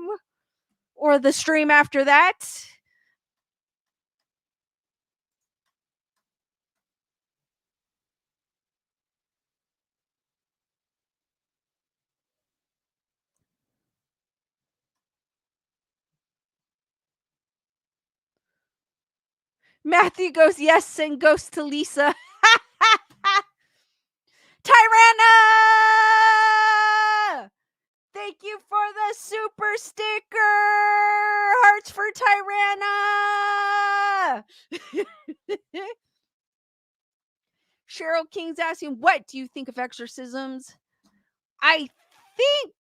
or the stream after that. Matthew goes, yes, and goes to Lisa. Hearts for Tyranna! Cheryl King's asking, what do you think of exorcisms? I think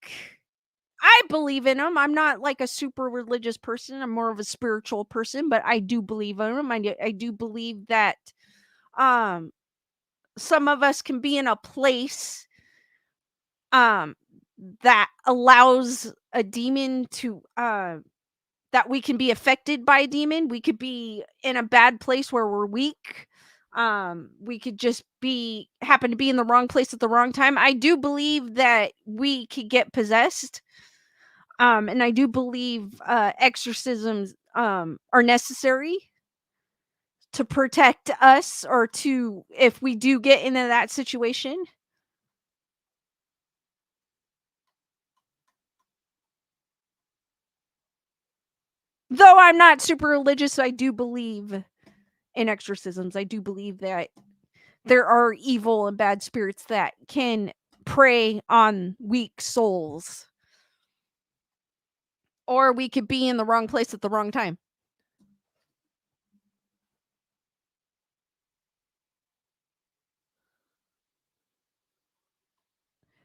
I believe in them. I'm not like a super religious person. I'm more of a spiritual person, but I do believe in them. I do believe that um some of us can be in a place um that allows a demon to that we can be affected by a demon. We could be in a bad place where we're weak. We could just be happen to be in the wrong place at the wrong time. I do believe that we could get possessed. And I do believe exorcisms are necessary to protect us or to if we do get into that situation. Though I'm not super religious, I do believe in exorcisms. I do believe that there are evil and bad spirits that can prey on weak souls. Or we could be in the wrong place at the wrong time.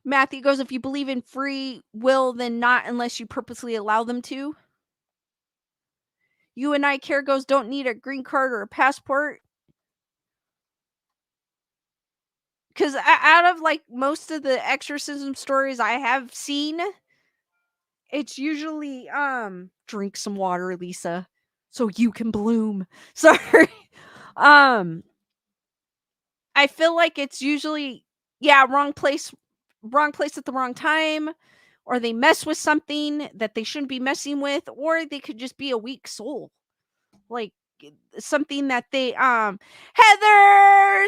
Matthew goes, if you believe in free will, then not unless you purposely allow them to. You and I care goes, don't need a green card or a passport. Because out of like most of the exorcism stories I have seen, it's usually drink some water, Lisa, so you can bloom. Sorry. um I feel like it's usually yeah, wrong place at the wrong time, or they mess with something that they shouldn't be messing with, or they could just be a weak soul. Like something that they Heather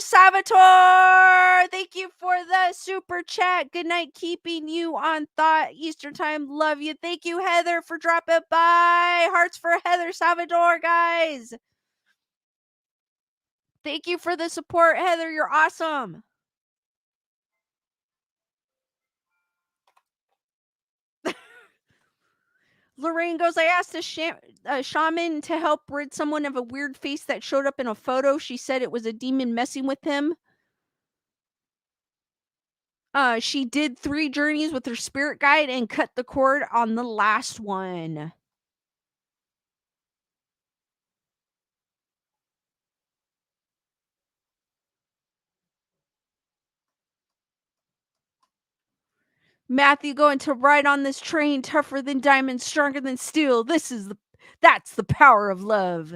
Salvatore, thank you for the super chat. Good night, keeping you on thought Eastern time. Love you. Thank you, Heather, for dropping by. Hearts for Heather Salvatore, guys. Thank you for the support, Heather. You're awesome. Lorraine goes, I asked a shaman to help rid someone of a weird face that showed up in a photo. She said it was a demon messing with him. She did 3 journeys with her spirit guide and cut the cord on the last one. Matthew going to ride on this train, tougher than diamonds, stronger than steel. That's the power of love.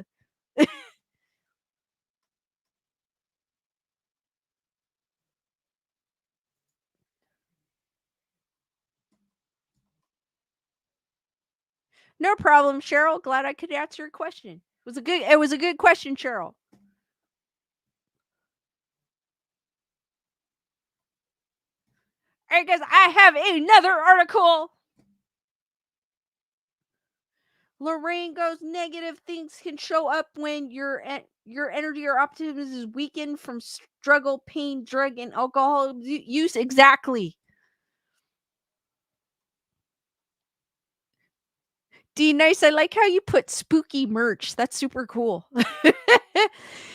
No problem, Cheryl. Glad I could answer your question. It was a good question, Cheryl. All right, guys, I have another article. Lorraine goes, negative things can show up when your energy or optimism is weakened from struggle, pain, drug, and alcohol use. Exactly. D Nice, I like how you put spooky merch. That's super cool.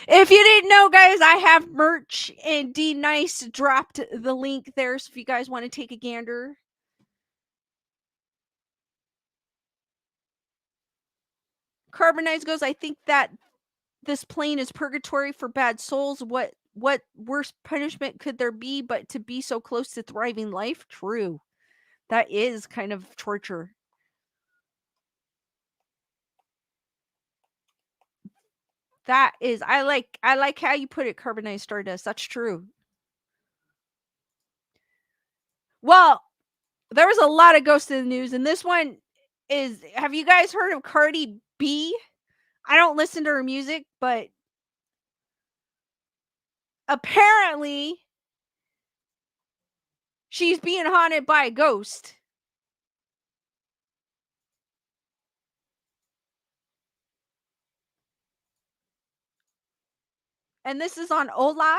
If you didn't know, guys, I have merch, and D Nice dropped the link there. So if you guys want to take a gander. Carbonize goes, I think that this plane is purgatory for bad souls. What worse punishment could there be but to be so close to thriving life? True. That is kind of torture. That is I like how you put it, carbonized stardust. That's true. Well, there was a lot of ghosts in the news, and this one is have you guys heard of Cardi B? I don't listen to her music, but apparently she's being haunted by a ghost. And this is on Ola.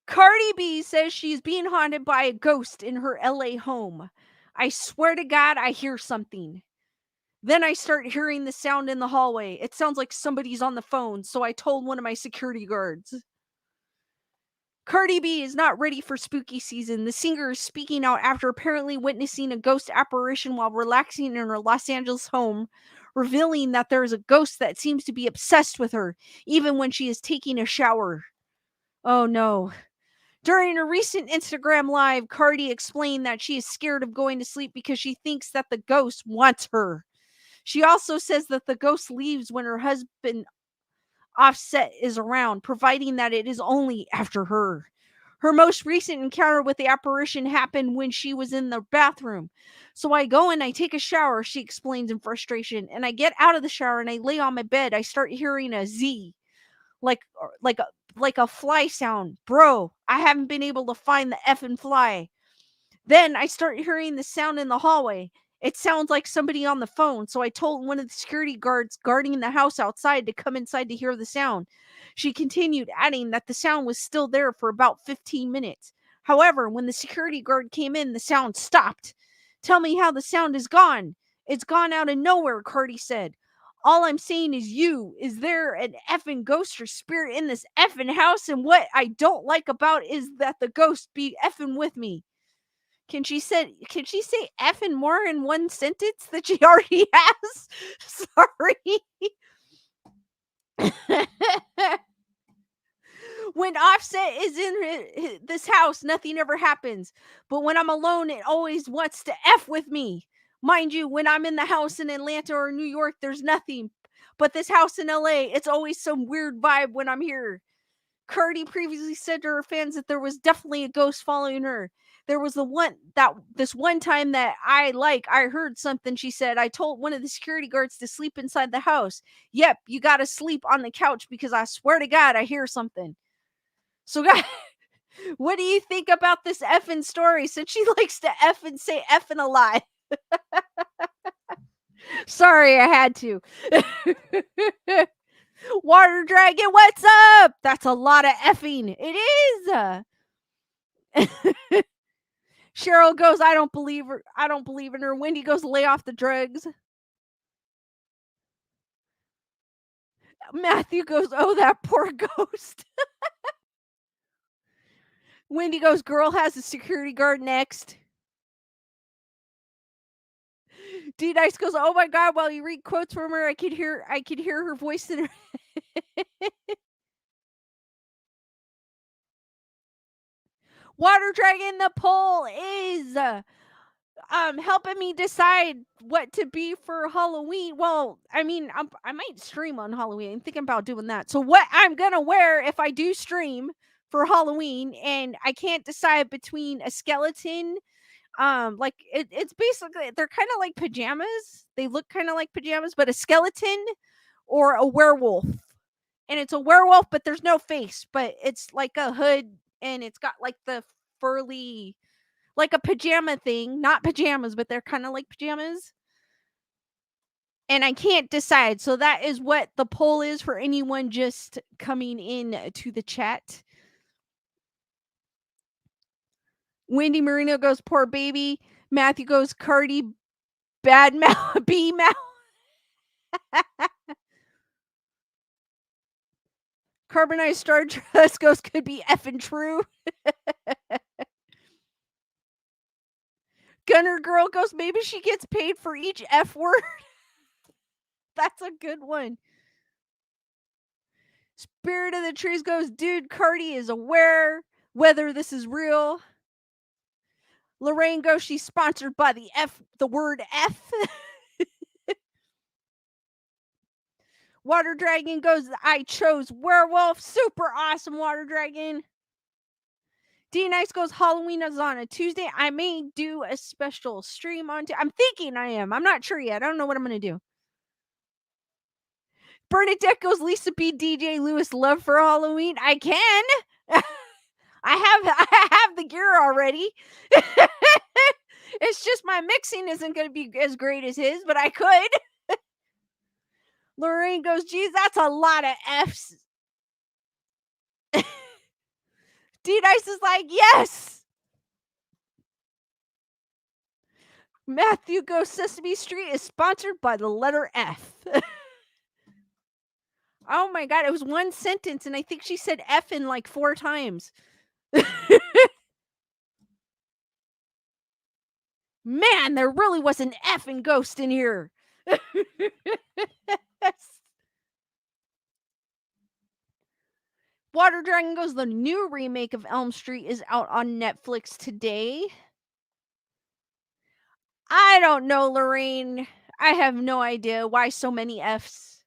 Cardi B says she's being haunted by a ghost in her LA home. I swear to God, I hear something. Then I start hearing the sound in the hallway. It sounds like somebody's on the phone, so I told one of my security guards. Cardi B is not ready for spooky season. The singer is speaking out after apparently witnessing a ghost apparition while relaxing in her Los Angeles home, revealing that there is a ghost that seems to be obsessed with her, even when she is taking a shower. Oh no. During a recent Instagram live, Cardi explained that she is scared of going to sleep because she thinks that the ghost wants her. She also says that the ghost leaves when her husband Offset is around, providing that it is only after her. Her most recent encounter with the apparition happened when she was in the bathroom. So I go and I take a shower, she explains in frustration, and I get out of the shower and I lay on my bed. I start hearing a Z, like like a like a fly sound. Bro, I haven't been able to find the effing fly. Then I start hearing the sound in the hallway. It sounds like somebody on the phone, so I told one of the security guards guarding the house outside to come inside to hear the sound. She continued, adding that the sound was still there for about 15 minutes. However, when the security guard came in, the sound stopped. Tell me how the sound is gone. It's gone out of nowhere, Cardi said. All I'm saying is is there an effing ghost or spirit in this effing house? And what I don't like about is that the ghost be effing with me. Can she say effing more in one sentence that she already has? Sorry. When Offset is in this house, nothing ever happens. But when I'm alone, it always wants to F with me. Mind you, when I'm in the house in Atlanta or New York, there's nothing. But this house in LA, it's always some weird vibe when I'm here. Cardi previously said to her fans that there was definitely a ghost following her. There was this one time that I heard something. She said, I told one of the security guards to sleep inside the house. Yep, you gotta sleep on the couch because I swear to God, I hear something. So, guys, what do you think about this effing story? Since she likes to F and say effing a lot. Sorry, I had to. Water Dragon, what's up? That's a lot of effing. It is. Cheryl goes, I don't believe her. I don't believe in her. Wendy goes, lay off the drugs. Matthew goes, oh, that poor ghost. Wendy goes, girl has a security guard next. D Nice goes, oh my God, while you read quotes from her, I could hear her voice in her. Water Dragon, the poll is helping me decide what to be for Halloween. Well, I mean, I might stream on Halloween. I'm thinking about doing that. So what I'm gonna wear if I do stream for Halloween, and I can't decide between a skeleton, like it's basically they're kind of like pajamas. They look kind of like pajamas, but a skeleton or a werewolf. And it's a werewolf, but there's no face, but it's like a hood and it's got like the furly like a pajama thing, not pajamas, but they're kind of like pajamas. And I can't decide. So that is what the poll is for anyone just coming in to the chat. Wendy Marino goes, poor baby. Matthew goes, Cardi, bad mouth, B mouth. Carbonized Star Trust goes, could be effing true. Gunner Girl goes, maybe she gets paid for each F word. That's a good one. Spirit of the Trees goes, dude, Cardi is aware whether this is real. Lorraine goes, she's sponsored by the word F. Water Dragon goes, I chose werewolf. Super awesome, Water Dragon. D Nice goes, Halloween is on a Tuesday. I may do a special stream on I'm thinking I am. I'm not sure yet. I don't know what I'm going to do. Bernadette goes, Lisa B. DJ Lewis love for Halloween. I can. I have the gear already. It's just my mixing isn't going to be as great as his, but I could. Lorraine goes, geez, that's a lot of F's. D-Dice is like, yes. Matthew Goes Sesame Street is sponsored by the letter F. Oh my god, it was one sentence, and I think she said F in like 4 times. Man, there really was an effing ghost in here. Water Dragon Goes, the new remake of Elm Street is out on Netflix today. I don't know, Lorraine. I have no idea why so many Fs.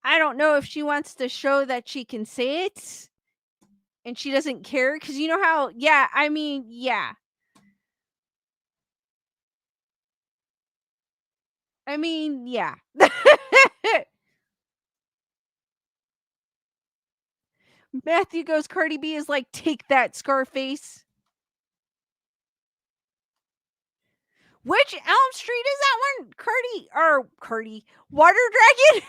I don't know if she wants to show that she can say it and she doesn't care, because you know how, yeah, I mean, yeah. I mean, yeah. Matthew Goes, Cardi B is like, take that, Scarface. Which Elm Street is that one? Cardi, Water Dragon?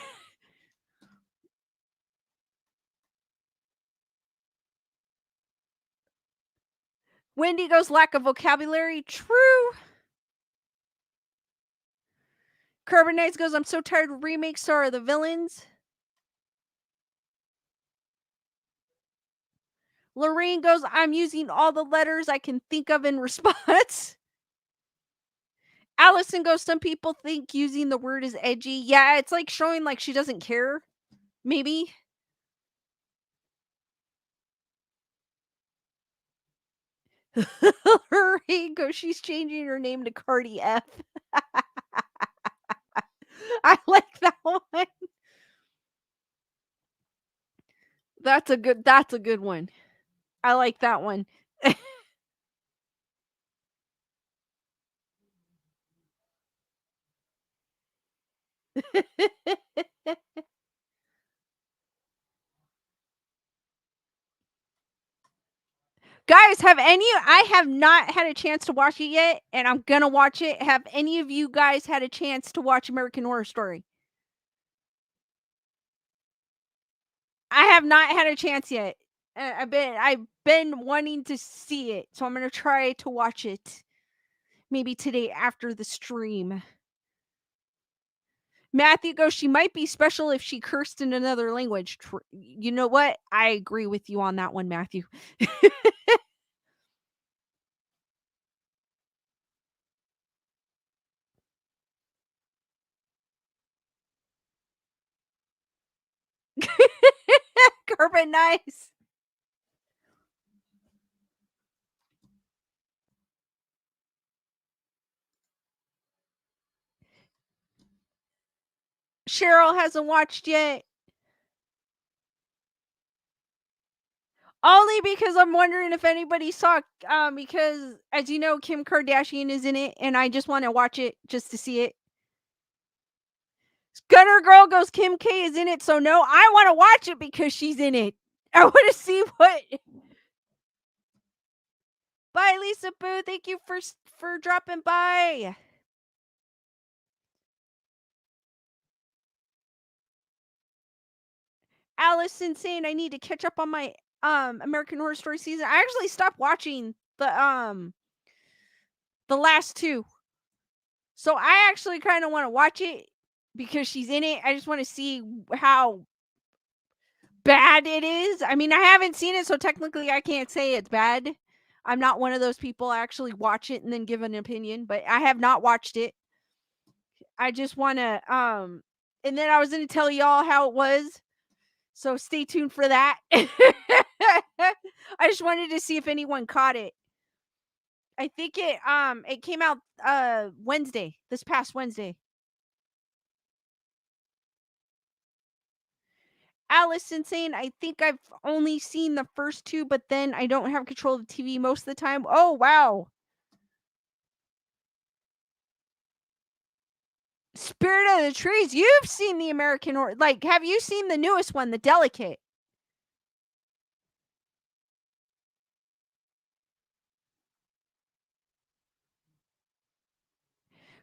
Wendy Goes, lack of vocabulary. True. Carbonites goes, I'm so tired of remakes, so are the villains. Lorraine goes, I'm using all the letters I can think of in response. Allison goes, some people think using the word is edgy. Yeah, it's like showing like she doesn't care. Maybe. Lorraine goes, she's changing her name to Cardi F. I like that one. That's a good one. I like that one. Guys, I have not had a chance to watch it yet, and I'm gonna watch it. Have any of you guys had a chance to watch American Horror Story? I have not had a chance yet. I've been wanting to see it, so I'm gonna try to watch it. Maybe today after the stream. Matthew goes, she might be special if she cursed in another language. You know what? I agree with you on that one, Matthew. Carbon nice. Cheryl hasn't watched yet. Only because I'm wondering if anybody saw, because as you know, Kim Kardashian is in it, and I just want to watch it just to see it. Gunner Girl goes, Kim K is in it, so no, I want to watch it because she's in it. I want to see what. Bye, Lisa Boo. Thank you for dropping by. Allison saying I need to catch up on my American Horror Story season. I actually stopped watching the last 2. So I actually kind of want to watch it because she's in it. I just want to see how bad it is. I mean, I haven't seen it, so technically I can't say it's bad. I'm not one of those people I actually watch it and then give an opinion, but I have not watched it. I just want to and then I was going to tell y'all how it was. So stay tuned for that. I just wanted to see if anyone caught it. I think it came out Wednesday, this past Wednesday. Allison saying, I think I've only seen the first 2, but then I don't have control of the TV most of the time. Oh, wow. Spirit of the Trees. You've seen the American Horror. Like, have you seen the newest one, The Delicate?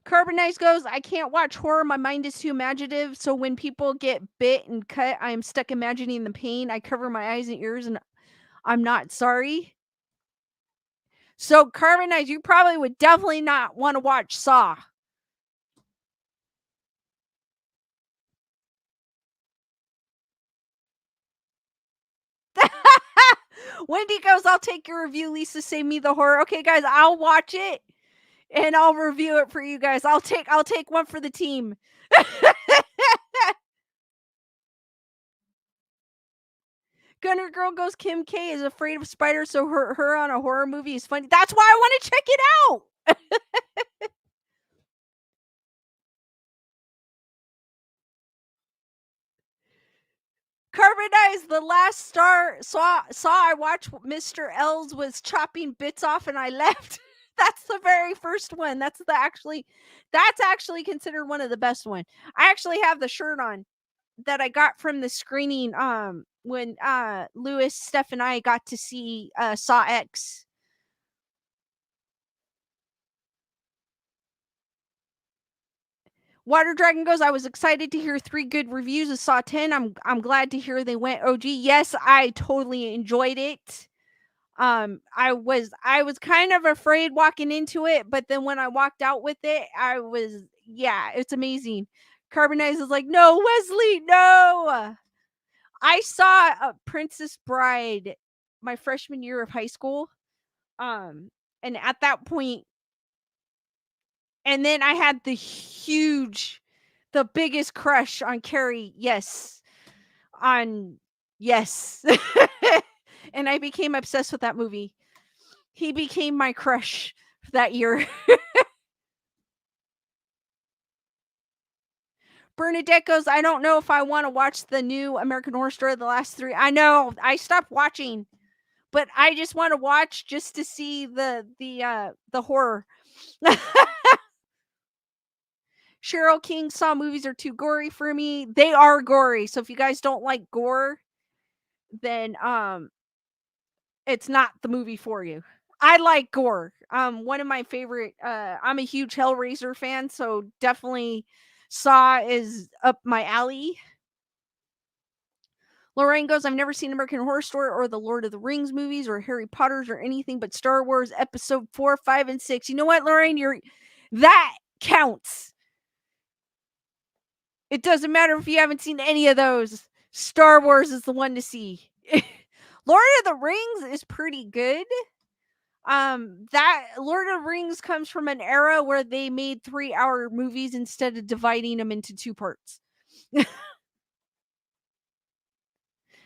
Carbonize goes, I can't watch horror. My mind is too imaginative. So when people get bit and cut, I am stuck imagining the pain. I cover my eyes and ears and I'm not sorry. So, Carbon Eyes, you probably would definitely not wanna watch Saw. Wendy goes, "I'll take your review, Lisa, save me the horror." Okay, guys, I'll watch it, and I'll review it for you guys. I'll take one for the team. Gunner Girl goes, "Kim K is afraid of spiders, so her on a horror movie is funny." That's why I wanna check it out! Carbonized, the last saw I watched, Mr. L's was chopping bits off and I left. That's the very first one. That's actually considered one of the best one. I actually have the shirt on that I got from the screening when Lewis, Steph, and I got to see Saw X. Water Dragon goes, "I was excited to hear 3 good reviews of Saw 10. I'm glad to hear they went OG." Yes, I totally enjoyed it. I was kind of afraid walking into it, but then when I walked out with it, yeah, it's amazing. Carbonize is like, "No, Wesley, no." I saw a Princess Bride my freshman year of high school. Um, and at that point, and then I had the biggest crush on Carrie. Yes. On Yes. And I became obsessed with that movie. He became my crush that year. Bernadette goes, "I don't know if I want to watch the new American Horror Story, the last 3." I know. I stopped watching, but I just want to watch just to see the horror. Cheryl King, "Saw movies are too gory for me." They are gory. So if you guys don't like gore, then it's not the movie for you. I like gore. One of my favorite I'm a huge Hellraiser fan, so definitely Saw is up my alley. Lorraine goes, "I've never seen American Horror Story or the Lord of the Rings movies or Harry Potter's or anything but Star Wars episode 4, 5, and 6." You know what, Lorraine? That counts. It doesn't matter if you haven't seen any of those. Star Wars is the one to see. Lord of the Rings is pretty good. That Lord of the Rings comes from an era where they made 3-hour movies instead of dividing them into 2 parts.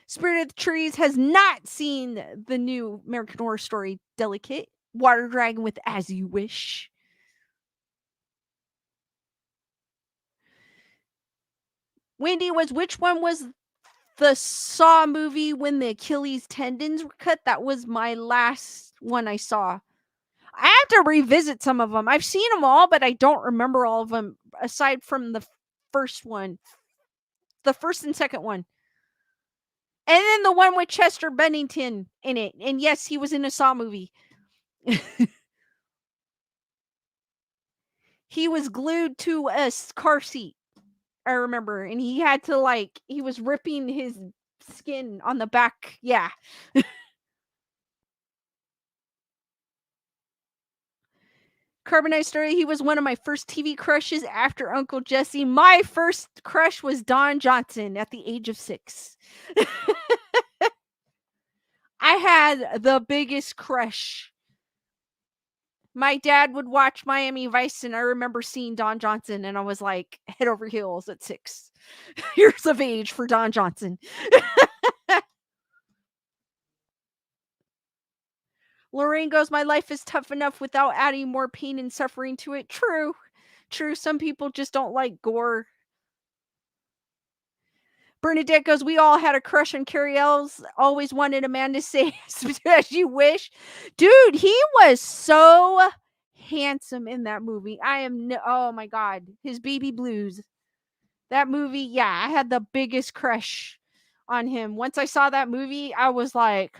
Spirit of the Trees has not seen the new American Horror Story Delicate. Water Dragon with As You Wish. Wendy was which one was the Saw movie when the Achilles tendons were cut? That was my last one I saw. I have to revisit some of them. I've seen them all, but I don't remember all of them aside from the first one, the first and second one. And then the one with Chester Bennington in it. And yes, he was in a Saw movie. He was glued to a car seat, I remember, and he had to he was ripping his skin on the back. Yeah. Carbonite Story, he was one of my first TV crushes after Uncle Jesse. My first crush was Don Johnson at the age of 6. I had the biggest crush. My dad would watch Miami Vice, and I remember seeing Don Johnson, and I was like head over heels at 6 years of age for Don Johnson. Lorraine goes, "My life is tough enough without adding more pain and suffering to it." True. True. Some people just don't like gore. Bernadette goes, "We all had a crush on Carrie Ells. Always wanted a man to say as you wish." Dude, he was so handsome in that movie. Oh my God. His Baby Blues. That movie, yeah, I had the biggest crush on him. Once I saw that movie, I was like,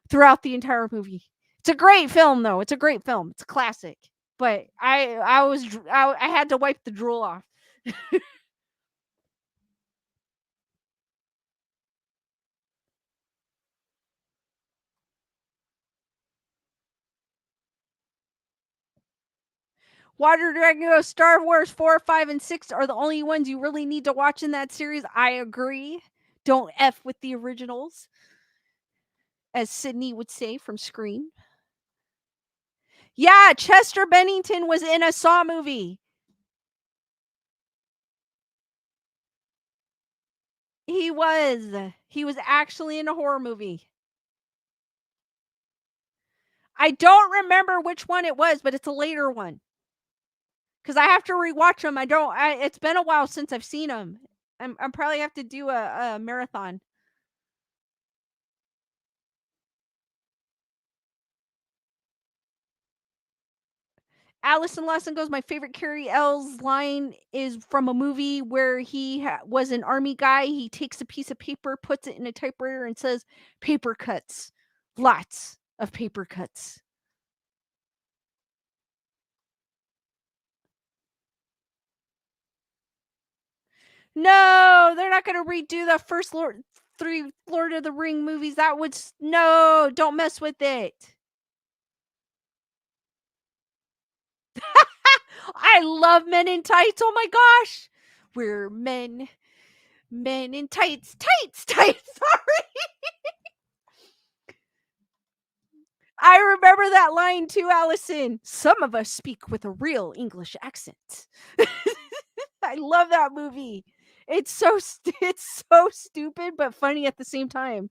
throughout the entire movie. It's a great film, though. It's a great film. It's a classic. But I had to wipe the drool off. Water Dragon goes, Star Wars 4, 5, and 6 are the only ones you really need to watch in that series. I agree. Don't F with the originals, as Sydney would say from Scream. Yeah, Chester Bennington was in a Saw movie. He was. He was actually in a horror movie. I don't remember which one it was, but it's a later one. Because I have to rewatch them. It's been a while since I've seen them. I'm probably have to do a marathon. Allison Lawson goes, my favorite Carrie L's line is from a movie where he was an army guy. He takes a piece of paper, puts it in a typewriter, and says, paper cuts. Lots of paper cuts. No, they're not going to redo the first three Lord of the Ring movies. That would, no, don't mess with it. I love Men in Tights. Oh my gosh. We're men in tights. Sorry. I remember that line too, Allison. Some of us speak with a real English accent. I love that movie. It's so stupid but funny at the same time.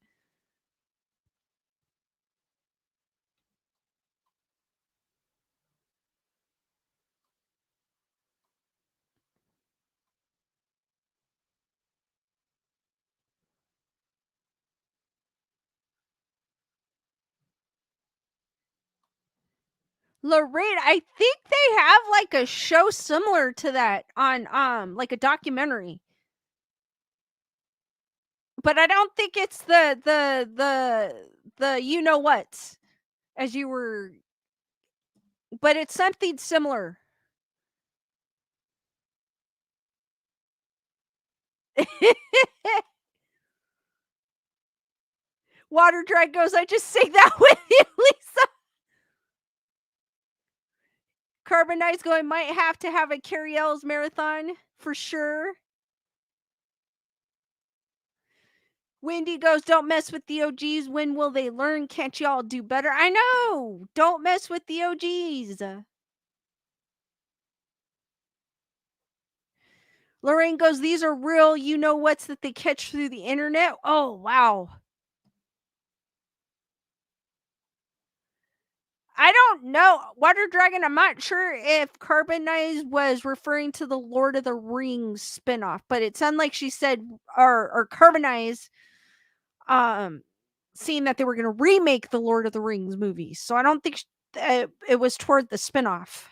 Lorraine, I think they have like a show similar to that on like a documentary. But I don't think it's the you know what, as you were, but it's something similar. Water Drag goes, I just say that with you, Lisa. Carbonite's going, might have to have a Carrie L's marathon for sure. Wendy goes, don't mess with the OGs. When will they learn? Can't y'all do better? I know. Don't mess with the OGs. Lorraine goes, these are real you know what's that they catch through the internet. Oh, wow. I don't know. Water Dragon, I'm not sure if Carbonized was referring to the Lord of the Rings spinoff, but it sounded like she said, or Carbonized, seeing that they were going to remake the Lord of the Rings movies. So I don't think it was toward the spinoff.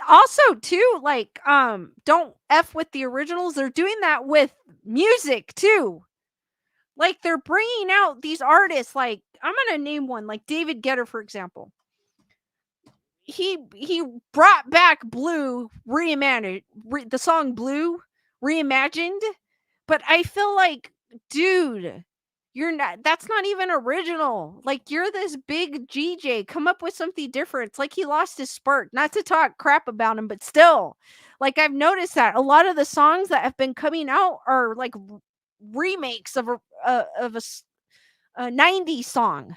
Also, too, like, don't F with the originals. They're doing that with music, too. Like, they're bringing out these artists, like, I'm going to name one, like David Guetta, for example. He brought back Blue reimagined, the song Blue reimagined, but I feel like, dude, you're not, that's not even original. Like, you're this big GJ, come up with something different. It's like he lost his spark. Not to talk crap about him, but still, like, I've noticed that a lot of the songs that have been coming out are like remakes of a 90s song.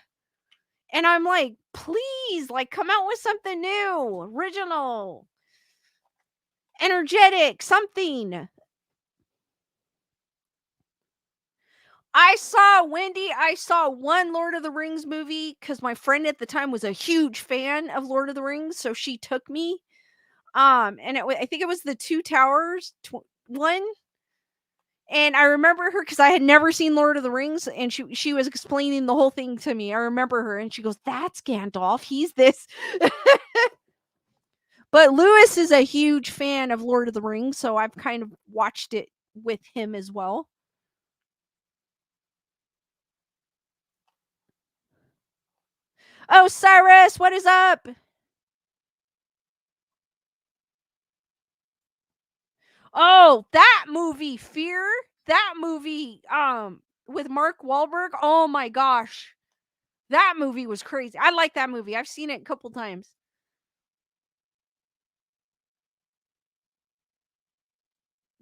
And I'm like, please, like, come out with something new, original, energetic, something. I saw one Lord of the Rings movie because my friend at the time was a huge fan of Lord of the Rings, so she took me. And I think it was the Two Towers one. And I remember her because I had never seen Lord of the Rings, and she was explaining the whole thing to me. I remember her, and she goes, "That's Gandalf. He's this." But Lewis is a huge fan of Lord of the Rings, so I've kind of watched it with him as well. Oh, Cyrus, what is up? Oh, that movie, Fear. That movie, with Mark Wahlberg. Oh my gosh. That movie was crazy. I like that movie. I've seen it a couple times.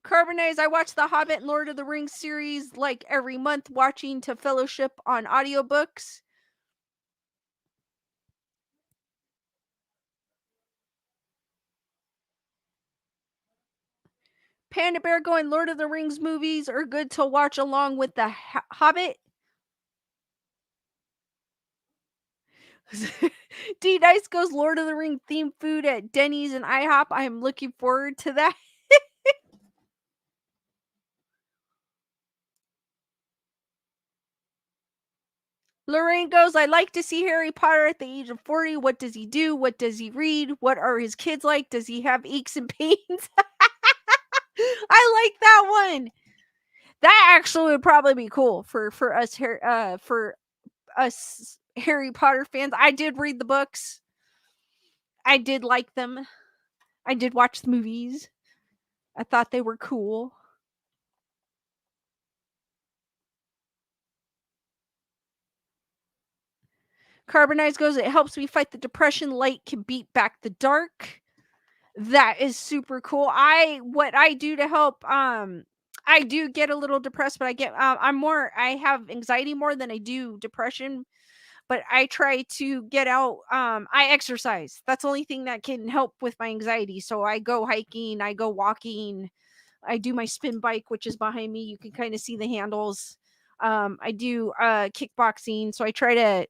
Carbonize, I watch the Hobbit and Lord of the Rings series like every month, watching to fellowship on audiobooks. Panda Bear going Lord of the Rings movies are good to watch along with the Hobbit. D Dice goes Lord of the Ring themed food at Denny's and IHOP. I am looking forward to that. Lorraine goes, I like to see Harry Potter at the age of 40. What does he do? What does he read? What are his kids like? Does he have aches and pains? I like that one. That actually would probably be cool for us for us Harry Potter fans. I did read the books. I did like them. I did watch the movies. I thought they were cool. Carbonize goes, it helps me fight the depression. Light can beat back the dark. That is super cool. What I do to help, I do get a little depressed, but I have anxiety more than I do depression, but I try to get out. I exercise. That's the only thing that can help with my anxiety. So I go hiking, I go walking, I do my spin bike, which is behind me. You can kind of see the handles. I do kickboxing. So I try to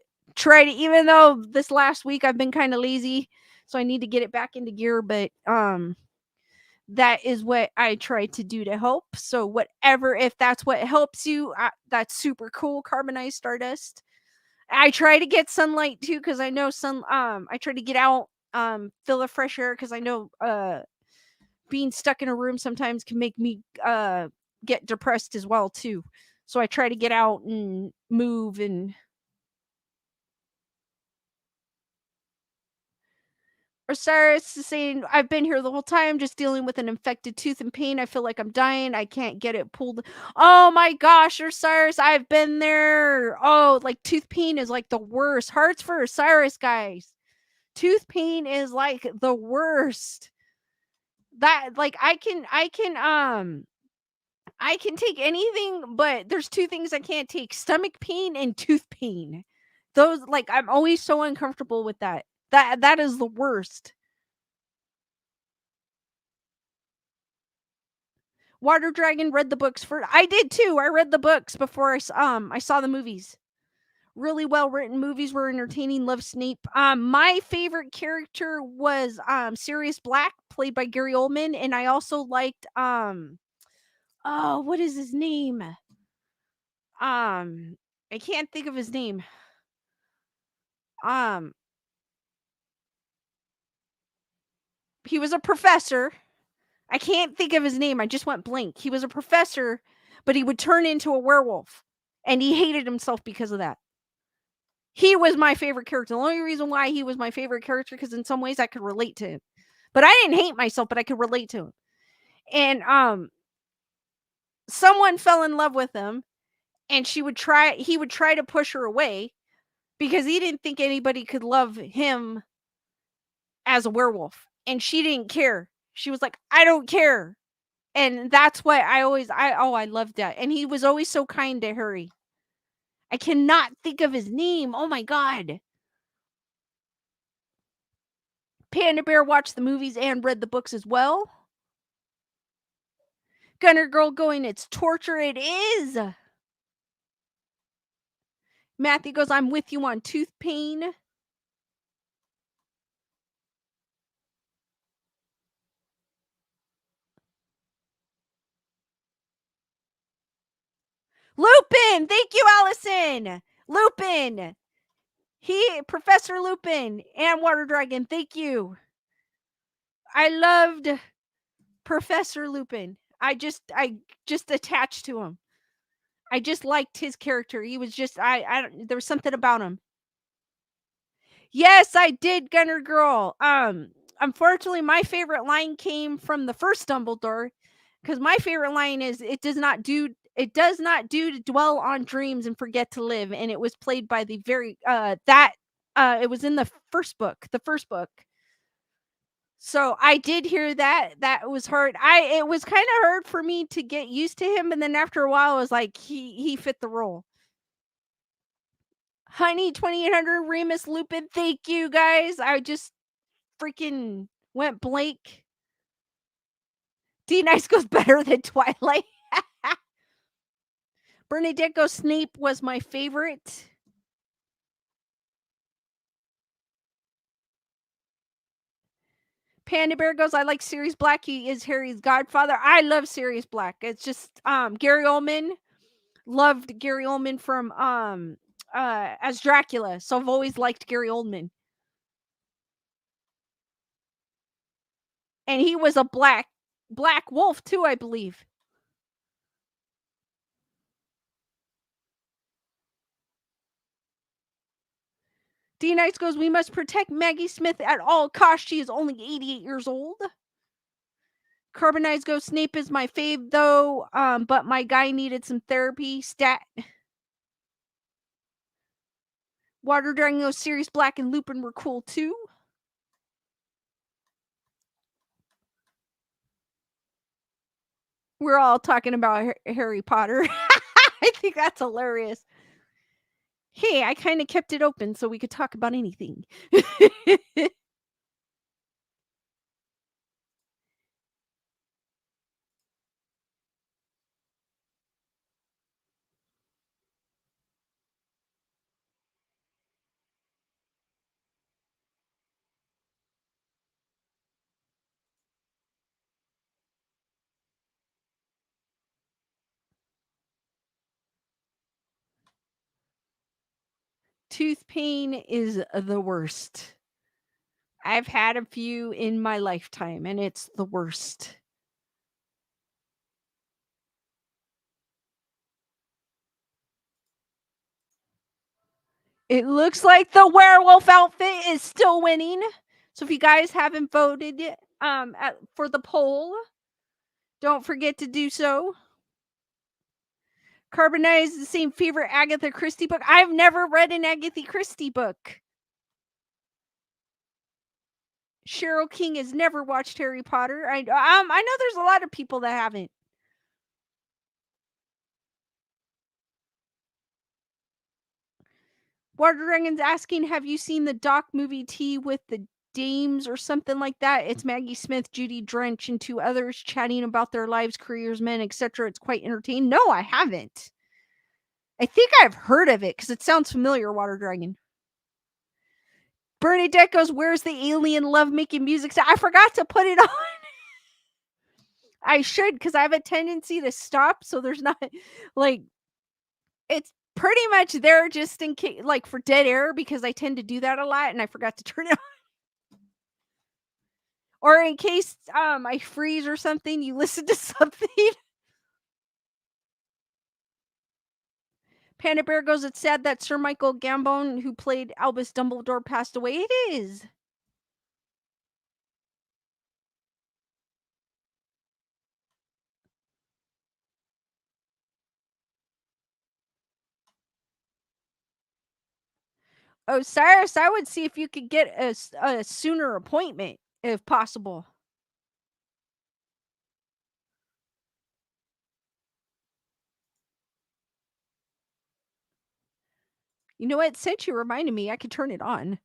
even though this last week I've been kind of lazy, so I need to get it back into gear, but that is what I try to do to help. So whatever, if that's what helps you, that's super cool. Carbonized Stardust. I try to get sunlight too because I know I try to get out, feel the fresh air because I know being stuck in a room sometimes can make me get depressed as well too. So I try to get out and move. And Osiris is saying, I've been here the whole time, just dealing with an infected tooth and pain. I feel like I'm dying. I can't get it pulled. Oh my gosh, Osiris, I've been there. Oh, like tooth pain is like the worst. Hearts for Osiris, guys. Tooth pain is like the worst. That like I can take anything, but there's two things I can't take: stomach pain and tooth pain. Those like I'm always so uncomfortable with that. That is the worst. Water Dragon read the books for I did too. I read the books before I saw the movies. Really well written movies were entertaining. Love Snape. My favorite character was Sirius Black, played by Gary Oldman, and I also liked oh, what is his name? I can't think of his name. Um he was a professor. I can't think of his name. I just went blank. He was a professor, but he would turn into a werewolf, and he hated himself because of that. He was my favorite character. The only reason why he was my favorite character because in some ways I could relate to him. But I didn't hate myself, but I could relate to him. And someone fell in love with him, and he would try to push her away because he didn't think anybody could love him as a werewolf. And she didn't care. She was like, I don't care. And that's why I loved that. And he was always so kind to Harry. I cannot think of his name. Oh my god. Panda Bear watched the movies and read the books as well. Gunner Girl going, it's torture. It is. Matthew goes, I'm with you on tooth pain. Lupin! Thank you, Allison! Lupin! Professor Lupin and Water Dragon, thank you. I loved Professor Lupin. I just attached to him. I just liked his character. He was just there was something about him. Yes, I did, Gunner Girl. Unfortunately, my favorite line came from the first Dumbledore, because my favorite line is, "It does not do It does not do to dwell on dreams and forget to live, and it was played by the very that it was in the first book. So I did hear that. That was hard. It was kind of hard for me to get used to him, and then after a while, I was like, he fit the role. Honey 2800 Remus Lupin, thank you guys. I just freaking went blank. D Nice goes better than Twilight. Bernadette goes Snape was my favorite. Panda Bear goes, I like Sirius Black. He is Harry's godfather. I love Sirius Black. It's just Gary Oldman. Loved Gary Oldman from as Dracula. So I've always liked Gary Oldman. And he was a black wolf too, I believe. D Nice goes, we must protect Maggie Smith at all costs. She is only 88 years old. Carbonized goes, Snape is my fave though, but my guy needed some therapy. Stat. Water Dragon goes, Sirius Black and Lupin were cool too. We're all talking about Harry Potter. I think that's hilarious. Hey, I kind of kept it open so we could talk about anything. Tooth pain is the worst. I've had a few in my lifetime and it's the worst. It looks like the werewolf outfit is still winning. So if you guys haven't voted for the poll, don't forget to do so. Carbonized the same favorite Agatha Christie book. I've never read an Agatha Christie book. Cheryl King has never watched Harry Potter. I know there's a lot of people that haven't. Water Dragon's asking, have you seen the doc movie Tea with the Dames or something like that? It's Maggie Smith, Judy Drench, and two others chatting about their lives, careers, men, etc. It's quite entertaining. No, I haven't. I think I've heard of it because it sounds familiar, Water Dragon. Bernadette goes, where's the alien lovemaking music? I forgot to put it on. I should because I have a tendency to stop. So there's not like it's pretty much there just in case, like for dead air, because I tend to do that a lot and I forgot to turn it on. Or in case I freeze or something, you listen to something. Panda Bear goes, it's sad that Sir Michael Gambon, who played Albus Dumbledore, passed away. It is. Oh, Cyrus, I would see if you could get a sooner appointment if possible. You know what? Since you reminded me, I could turn it on.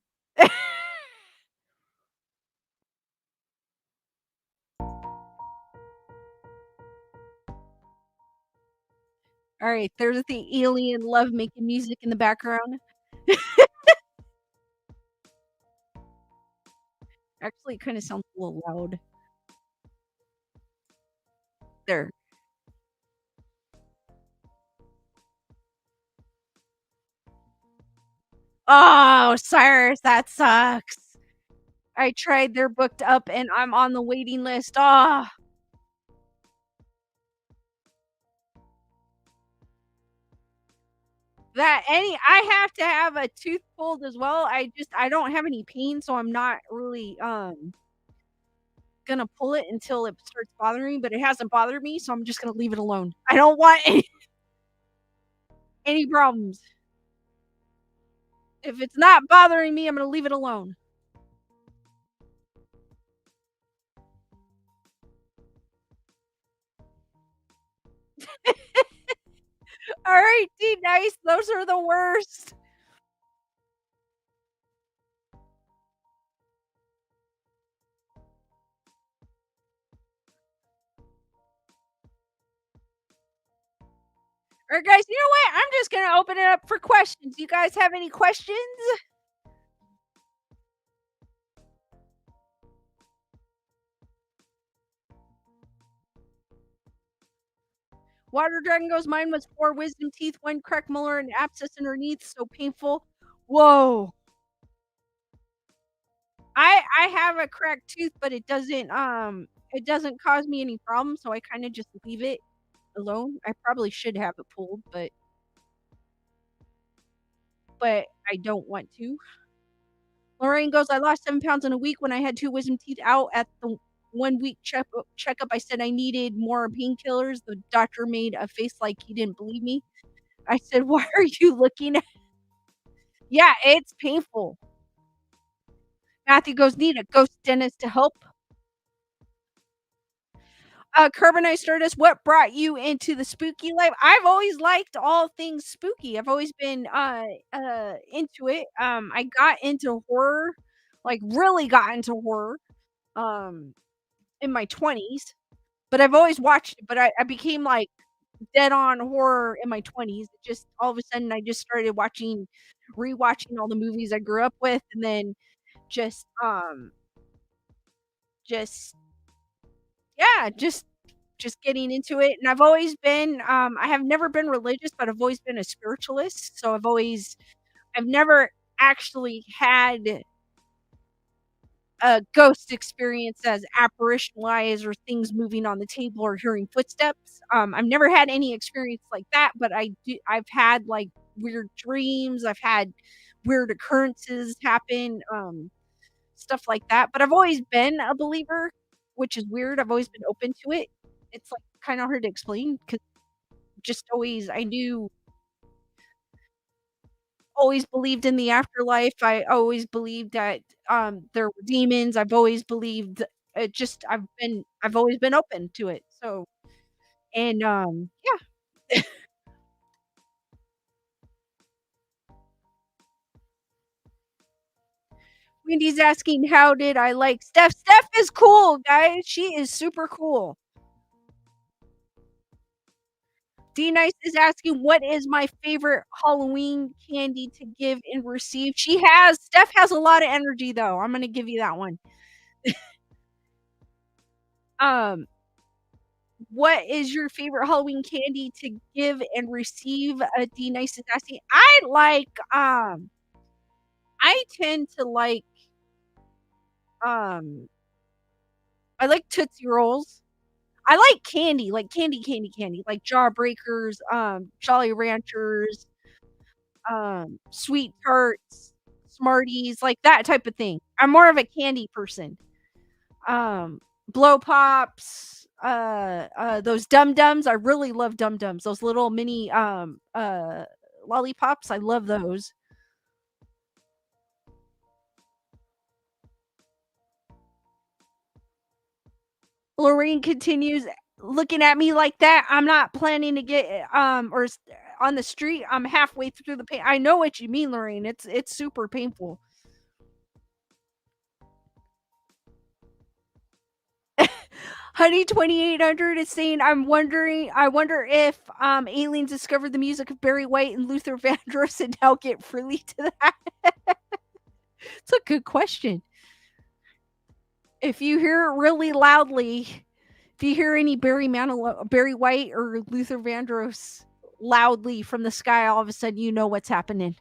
All right, there's the alien love making music in the background. Actually, it kind of sounds a little loud. There. Oh, Cyrus, that sucks. I tried, they're booked up and I'm on the waiting list. Ah, that any I have to have a tooth pulled as well. I don't have any pain, so I'm not really gonna pull it until it starts bothering me, but it hasn't bothered me, so I'm just gonna leave it alone. I don't want any Any problems. If it's not bothering me, I'm gonna leave it alone. Alright, D nice, those are the worst. Alright, guys, you know what? I'm just gonna open it up for questions. You guys have any questions? Water Dragon goes, "Mine was 4 wisdom teeth, 1 cracked molar, and abscess underneath, so painful." Whoa. I have a cracked tooth, but it doesn't cause me any problems, so I kinda just leave it alone. I probably should have it pulled, but I don't want to. Lorraine goes, "I lost 7 pounds in a week when I had 2 wisdom teeth out at the 1 week checkup. I said I needed more painkillers. The doctor made a face like he didn't believe me. I said, 'Why are you looking at?'" Yeah, it's painful. Matthew goes, "Need a ghost dentist to help." Carbonite Stardust, what brought you into the spooky life? I've always liked all things spooky. I've always been into it. I got into horror, like really got into horror, um, in my 20s. But I've always watched it, but I became, like, dead on horror in my 20s. Just all of a sudden, I just started rewatching all the movies I grew up with, and then just, just yeah, just getting into it, and I've always been, I have never been religious, but I've always been a spiritualist, so I've never actually had a ghost experience as apparition-wise or things moving on the table or hearing footsteps. I've never had any experience like that, but I've had, like, weird dreams, I've had weird occurrences happen, stuff like that, but I've always been a believer, which is weird. I've always been open to it. It's, like, kinda hard to explain because just always I knew always believed in the afterlife. I always believed that, there were demons. I've always believed it just I've always been open to it. So and, yeah. Wendy's asking, "How did I like Steph?" Steph is cool, guys. She is super cool. D Nice is asking, "What is my favorite Halloween candy to give and receive?" Steph has a lot of energy, though. I'm gonna give you that one. Um What is your favorite Halloween candy to give and receive? D Nice is asking. I tend to um, I like Tootsie Rolls. I like candy, like candy, like Jawbreakers, Jolly Ranchers, Sweet Tarts, Smarties, like that type of thing. I'm more of a candy person. Blow pops, those Dum Dums, I really love Dum Dums, those little mini, lollipops, I love those. Lorraine continues, looking at me like that, I'm not planning to get, on the street, I'm halfway through the pain. I know what you mean, Lorraine, it's super painful. Honey 2800 is saying, I wonder if aliens discovered the music of Barry White and Luther Vandross and now get freely to that. It's a good question. If you hear it really loudly, if you hear any Barry White or Luther Vandross loudly from the sky, all of a sudden you know what's happening.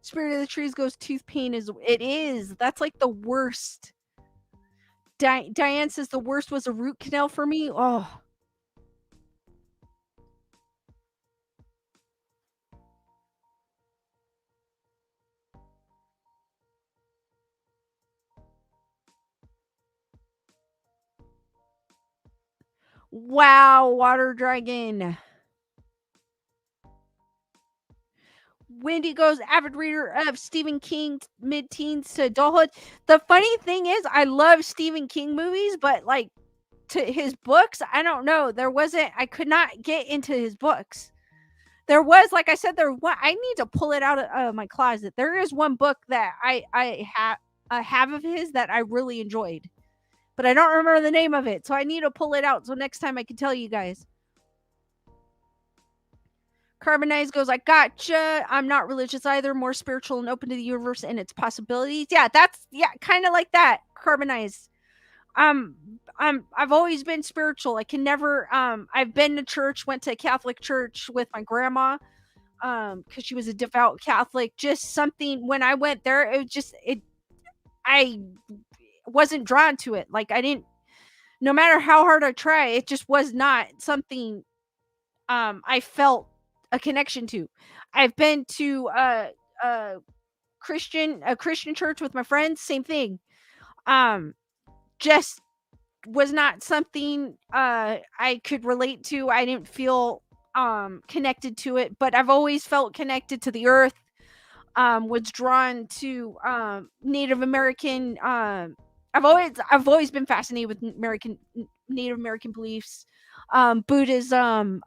Spirit of the Trees goes, tooth pain is it is. That's like the worst. Diane says the worst was a root canal for me. Oh, Wow, water dragon. Wendy goes, avid reader of Stephen King's mid-teens to adulthood. The funny thing is, I love Stephen King movies, but like to his books, I don't know. I could not get into his books. There was, like I said, I need to pull it out of my closet. There is one book that I have of his that I really enjoyed, but I don't remember the name of it. So I need to pull it out so next time I can tell you guys. Carbonize goes, I gotcha. I'm not religious either, more spiritual and open to the universe and its possibilities. Yeah, that's kind of like that. Carbonize. Um, I've always been spiritual. I can never I've been to church, went to a Catholic church with my grandma, because she was a devout Catholic. Just something when I went there, I wasn't drawn to it. Like I didn't no matter how hard I try, it just was not something I felt a connection to. I've been to a Christian church with my friends, same thing. Um just was not something I could relate to. I didn't feel connected to it, but I've always felt connected to the earth. Was drawn to Native American I've always been fascinated with Native American beliefs, Buddhism,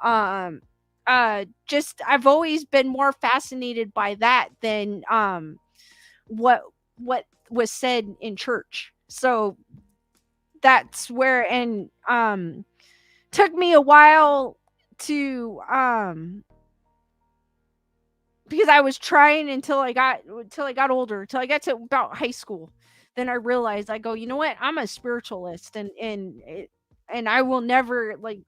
just I've always been more fascinated by that than what what was said in church. So that's where and took me a while to because I was trying until I got older, until I got to about high school. Then I realized I go, you know what? I'm a spiritualist, and I will never like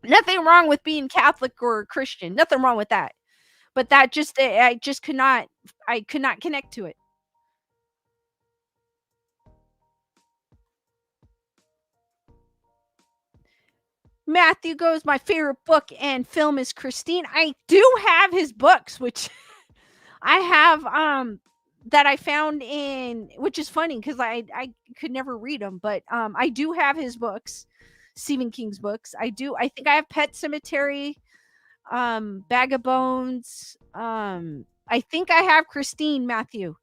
nothing wrong with being Catholic or Christian. Nothing wrong with that. But that just I just could not connect to it. Matthew goes, my favorite book and film is Christine. I do have his books, which I have that I found in which is funny because I could never read them, but I do have his books, Stephen King's books. I think I have Pet Cemetery, Bag of Bones. I think I have Christine, Matthew.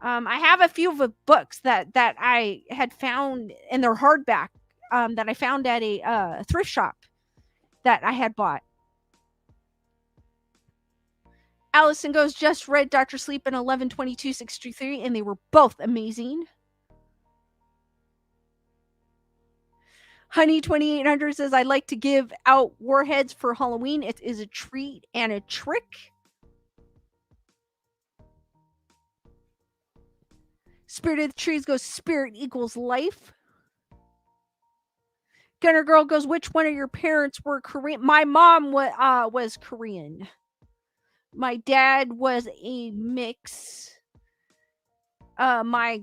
I have a few of the books that I had found in their hardback, that I found at a thrift shop that I had bought. Allison goes, just read Dr. Sleep and 11/22/63, and they were both amazing. Honey 2800 says, I like to give out warheads for Halloween. It is a treat and a trick. Spirit of the Trees goes, spirit equals life. Gunner Girl goes, which one of your parents were Korean? My mom was Korean. My dad was a mix. My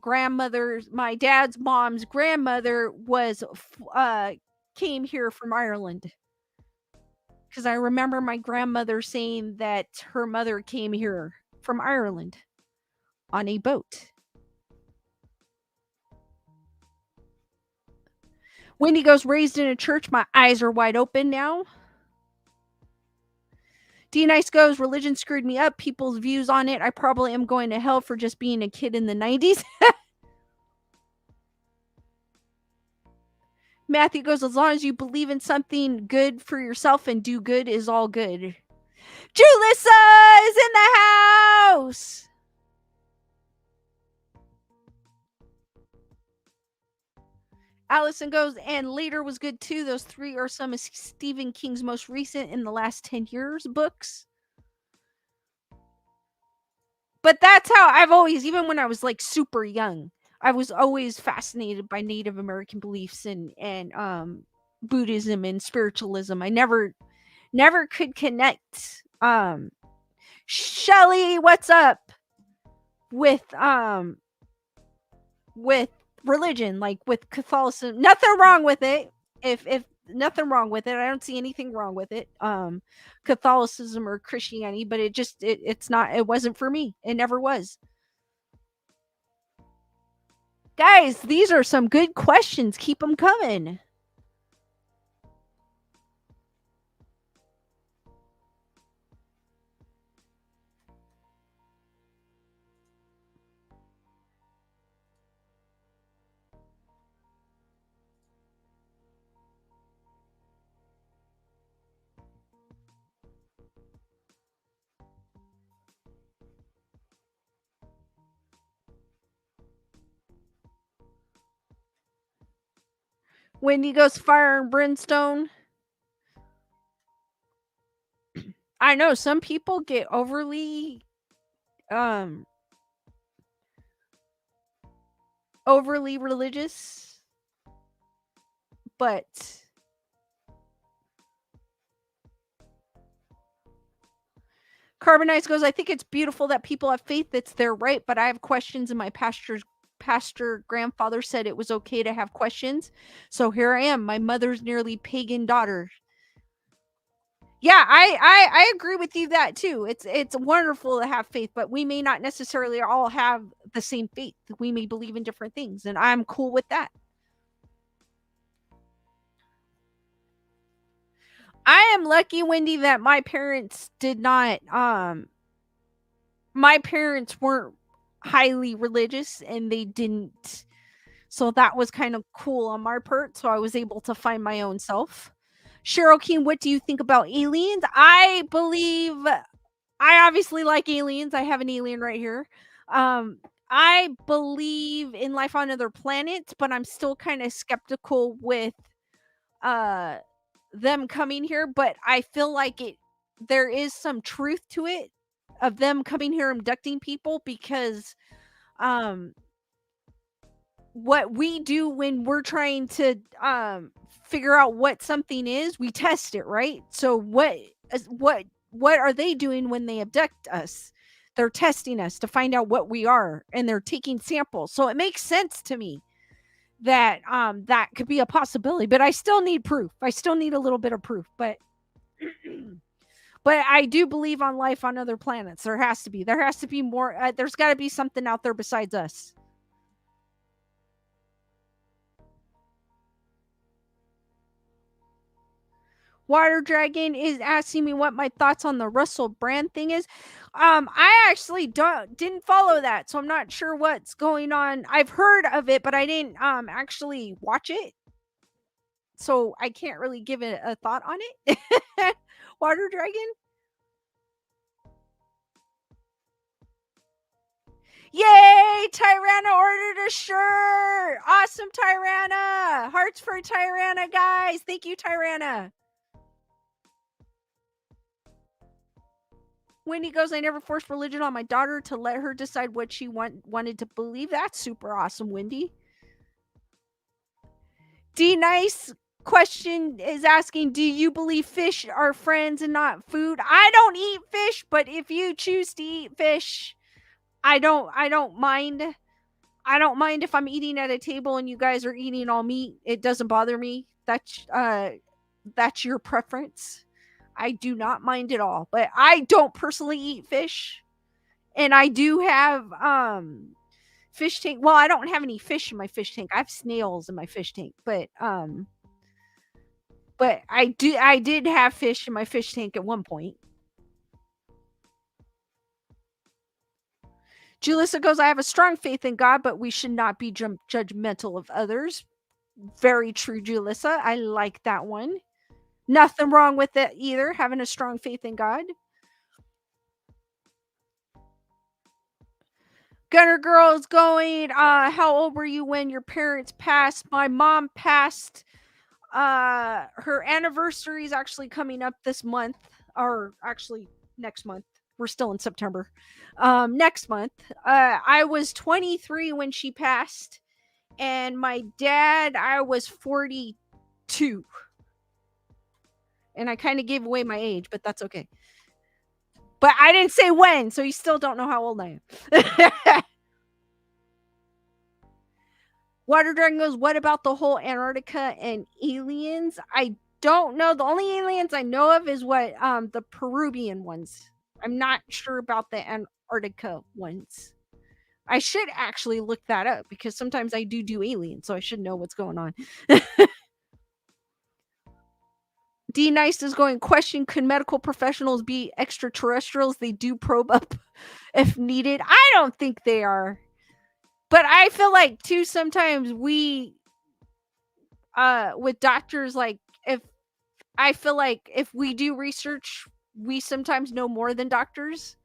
dad's mom's grandmother came here from Ireland. Because I remember my grandmother saying that her mother came here from Ireland on a boat. Wendy goes, raised in a church. My eyes are wide open now. D Nice goes, religion screwed me up. People's views on it. I probably am going to hell for just being a kid in the 90s. Matthew goes, as long as you believe in something good for yourself and do good is all good. Julissa is in the house. Allison goes, and later was good too. Those three are some of Stephen King's most recent in the last 10 years books. But that's how I've always, even when I was like super young, I was always fascinated by Native American beliefs and Buddhism and spiritualism. I never could connect. Shelly, what's up with religion, like with Catholicism? Nothing wrong with it. If nothing wrong with it, I don't see anything wrong with it. Catholicism or Christianity, but it's not. It wasn't for me. It never was. Guys, these are some good questions. Keep them coming. Wendy goes fire and brimstone. I know some people get um overly religious, but Carbonize goes, I think it's beautiful that people have faith. It's their right, but I have questions, and my pastor grandfather said it was okay to have questions. So here I am, my mother's nearly pagan daughter. Yeah, I agree with you that too. It's wonderful to have faith, but we may not necessarily all have the same faith. We may believe in different things, and I'm cool with that. I am lucky, Wendy, that my parents did not my parents weren't highly religious and they didn't, so that was kind of cool on my part, so I was able to find my own self. Cheryl Keen, what do you think about aliens? I obviously like aliens. I have an alien right here. Um, I believe in life on other planets, but I'm still kind of skeptical with uh them coming here, but I feel like there is some truth to it of them coming here abducting people because um what we do when we're trying to figure out what something is, we test it, right? So what are they doing when they abduct us? They're testing us to find out what we are, and they're taking samples. So it makes sense to me that that could be a possibility, but I still need proof. I still need a little bit of proof, but but I do believe on life on other planets. There has to be more. There's got to be something out there besides us. Water Dragon is asking me what my thoughts on the Russell Brand thing is. I actually didn't follow that, so I'm not sure what's going on. I've heard of it, but I didn't actually watch it, so I can't really give it a thought on it. Water Dragon. Yay! Tyranna ordered a shirt. Awesome, Tyranna. Hearts for Tyranna, guys. Thank you, Tyranna. Wendy goes, I never forced religion on my daughter to let her decide what she wanted to believe. That's super awesome, Wendy. D Nice question is asking, do you believe fish are friends and not food? I don't eat fish, but if you choose to eat fish, I don't mind. I don't mind if I'm eating at a table and you guys are eating all meat. It doesn't bother me. That's your preference. I do not mind at all. But I don't personally eat fish. And I do have fish tank. Well, I don't have any fish in my fish tank. I have snails in my fish tank, but I did have fish in my fish tank at one point. Julissa goes, I have a strong faith in God, but we should not be judgmental of others. Very true, Julissa. I like that one. Nothing wrong with it either, having a strong faith in God. Gunner Girl is going, how old were you when your parents passed? My mom passed. Her anniversary is actually coming up this month, or actually next month. We're still in September. Next month. I was 23 when she passed, and my dad, I was 42. And I kind of gave away my age, but that's okay. But I didn't say when, so you still don't know how old I am. Water Dragon goes, what about the whole Antarctica and aliens? I don't know. The only aliens I know of is what the Peruvian ones. I'm not sure about the Antarctica ones. I should actually look that up because sometimes I do aliens, so I should know what's going on. D Nice is going, question, could medical professionals be extraterrestrials? They do probe up if needed. I don't think they are. But I feel like too sometimes we with doctors, like, if I feel like if we do research, we sometimes know more than doctors,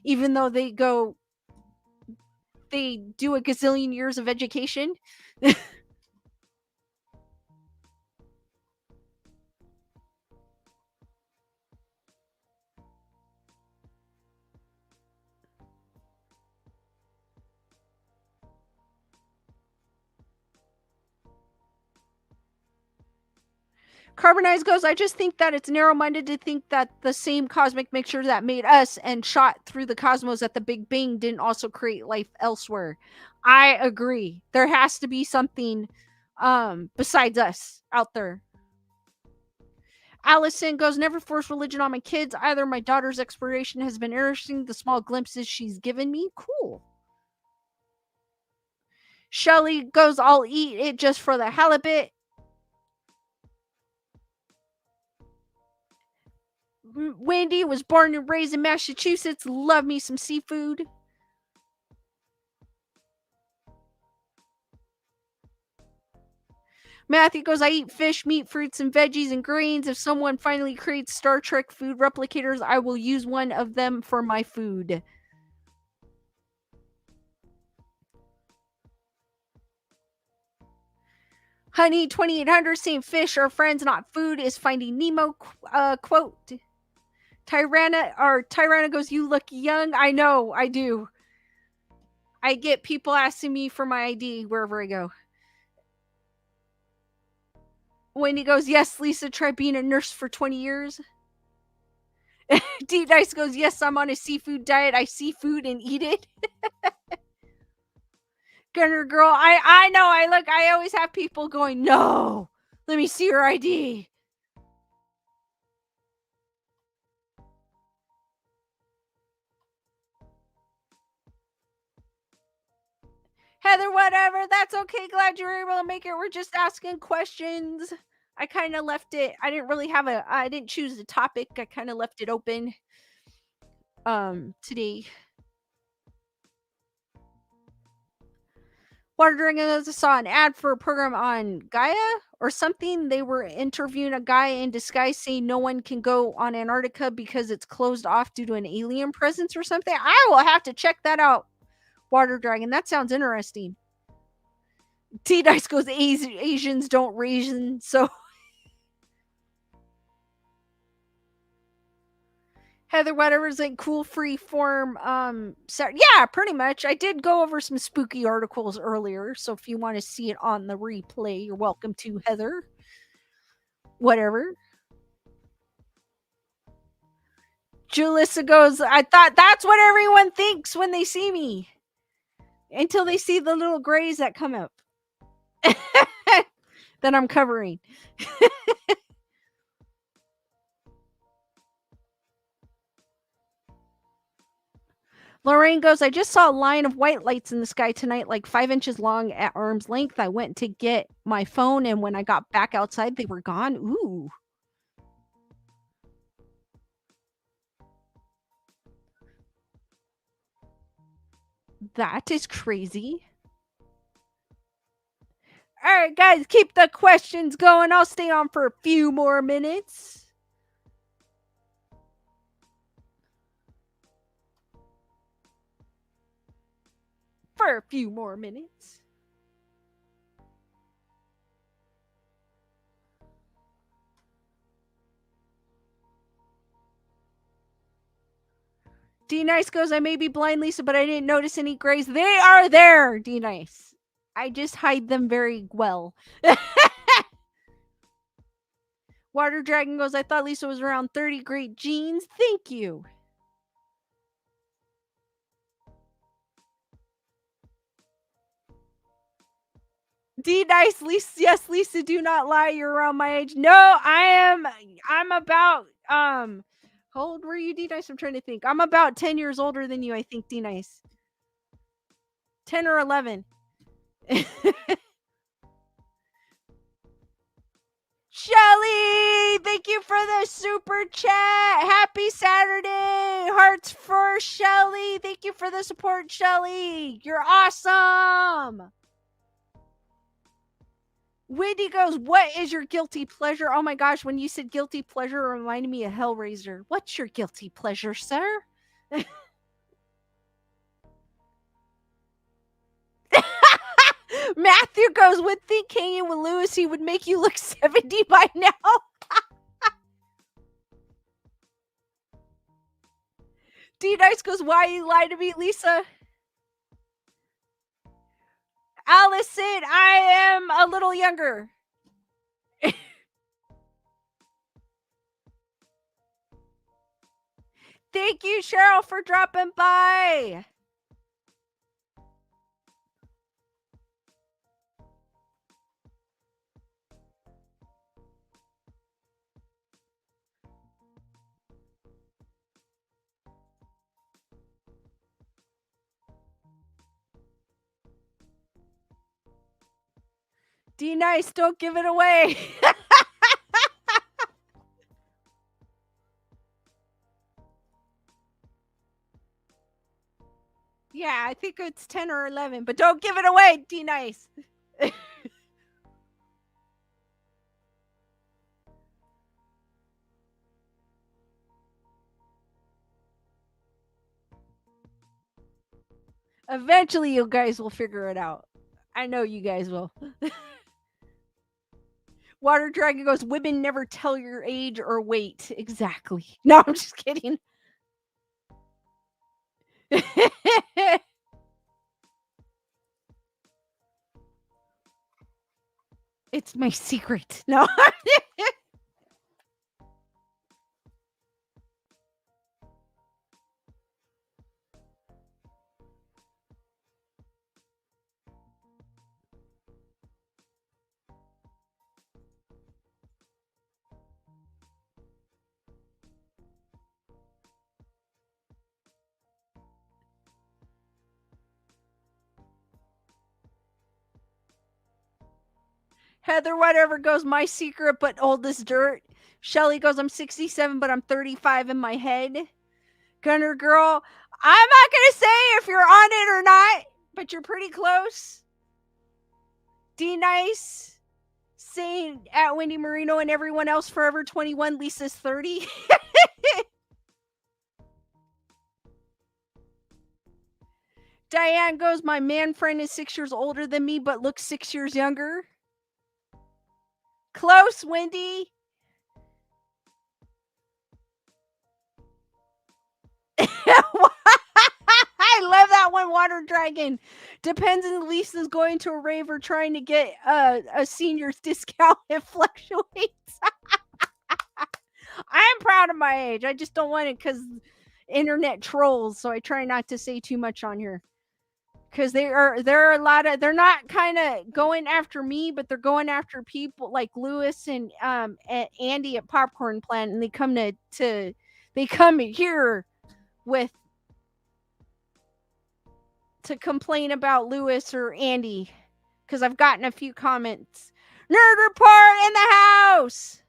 even though they do a gazillion years of education. Carbonized goes, I just think that it's narrow-minded to think that the same cosmic mixture that made us and shot through the cosmos at the Big Bang didn't also create life elsewhere. I agree. There has to be something besides us out there. Allison goes, never force religion on my kids. Either my daughter's exploration has been interesting, the small glimpses she's given me. Cool. Shelly goes, I'll eat it just for the halibut. Wendy was born and raised in Massachusetts. Love me some seafood. Matthew goes, I eat fish, meat, fruits, and veggies and grains. If someone finally creates Star Trek food replicators, I will use one of them for my food. Honey 2800 saying fish are friends, not food, is Finding Nemo quote. Tyranna goes, you look young. I know, I do. I get people asking me for my ID wherever I go. Wendy goes, yes, Lisa tried being a nurse for 20 years. D Dice goes, yes, I'm on a seafood diet. I see food and eat it. Gunner girl, I know. I always have people going, no, let me see your ID. Heather, whatever. That's okay. Glad you were able to make it. We're just asking questions. I kind of left it. I didn't choose the topic. I kind of left it open today. Water Dragon, I saw an ad for a program on Gaia or something. They were interviewing a guy in disguise saying no one can go on Antarctica because it's closed off due to an alien presence or something. I will have to check that out. Water Dragon, that sounds interesting. T Dice goes, Asians don't raisin, so. Heather, whatever's like cool free form. Yeah, pretty much. I did go over some spooky articles earlier, so if you want to see it on the replay, you're welcome to, Heather. Whatever. Julissa goes, I thought that's what everyone thinks when they see me. Until they see the little grays that come up. That I'm covering. Lorraine goes, I just saw a line of white lights in the sky tonight, like 5 inches long at arm's length. I went to get my phone, and when I got back outside, they were gone. Ooh. That is crazy. All right, guys, keep the questions going. I'll stay on for a few more minutes. For a few more minutes. D Nice goes, I may be blind, Lisa, but I didn't notice any grays. They are there, D Nice. I just hide them very well. Water Dragon goes, I thought Lisa was around 30. Great genes. Thank you. D Nice, Lisa, yes, Lisa, do not lie. You're around my age. No, I'm about how old were you, D Nice? I'm trying to think. I'm about 10 years older than you, I think, D Nice. 10 or 11. Shelly, thank you for the super chat. Happy Saturday. Hearts for Shelly. Thank you for the support, Shelly. You're awesome. Wendy goes, what is your guilty pleasure? Oh my gosh, when you said guilty pleasure, it reminded me of Hellraiser. What's your guilty pleasure, sir? Matthew goes, would think hanging with Lewis, he would make you look 70 by now. D-Dice goes, why you lie to me, Lisa? Allison, I am a little younger. Thank you, Cheryl, for dropping by. D nice, don't give it away. Yeah, I think it's 10 or 11, but don't give it away, D nice. Eventually, you guys will figure it out. I know you guys will. Water Dragon goes, women never tell your age or weight. Exactly. No, I'm just kidding. It's my secret. No. Heather, whatever goes, my secret, but old as dirt. Shelly goes, I'm 67, but I'm 35 in my head. Gunner Girl, I'm not going to say if you're on it or not, but you're pretty close. D Nice saying at Wendy Marino and everyone else forever 21, Lisa's 30. Diane goes, my man friend is 6 years older than me, but looks 6 years younger. Close, Wendy. I love that one, Water Dragon. Depends if Lisa's going to a rave or trying to get a senior's discount. It fluctuates. I'm proud of my age. I just don't want it because internet trolls, so I try not to say too much on here. Because there are a lot of, they're not kind of going after me, but they're going after people like Lewis and Andy at Popcorn Plant, and they come they come here with to complain about Lewis or Andy, because I've gotten a few comments. Nerd Report in the house.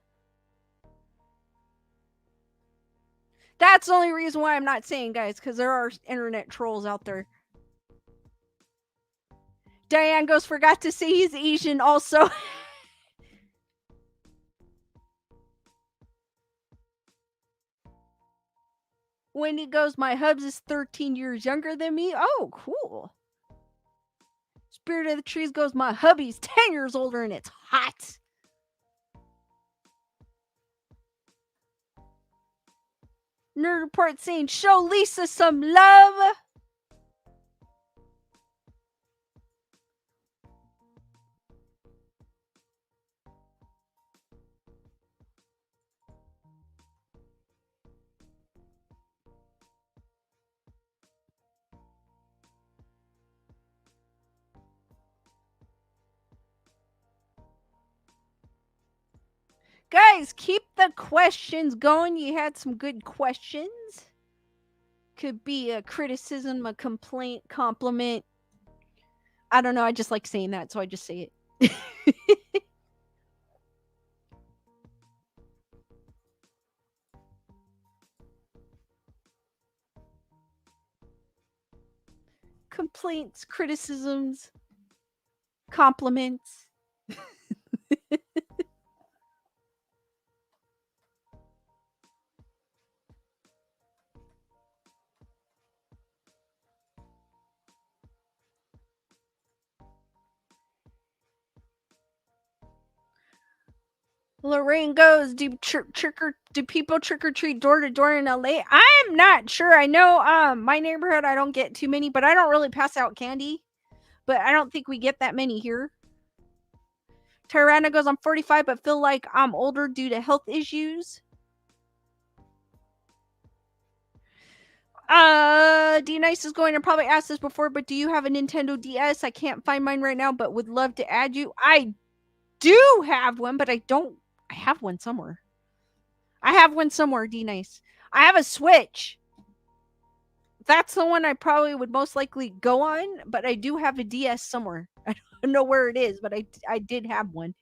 That's the only reason why I'm not saying, guys, because there are internet trolls out there. Diane goes, forgot to say he's Asian also. Wendy goes, my hubs is 13 years younger than me. Oh, cool. Spirit of the Trees goes, my hubby's 10 years older and it's hot. Nerd Report saying, show Lisa some love. Guys, keep the questions going. You had some good questions. Could be a criticism, a complaint, compliment. I don't know. I just like saying that, so I just say it. Complaints, criticisms, compliments. Lorraine goes, do people trick or treat door to door in LA? I'm not sure. I know my neighborhood I don't get too many, but I don't really pass out candy. But I don't think we get that many here. Tirana goes, I'm 45 but feel like I'm older due to health issues. D Nice is going to probably ask this before, but do you have a Nintendo DS? I can't find mine right now, but would love to add you. I do have one, but I have one somewhere. I have one somewhere, D Nice. I have a Switch. That's the one I probably would most likely go on, but I do have a DS somewhere. I don't know where it is, but I did have one.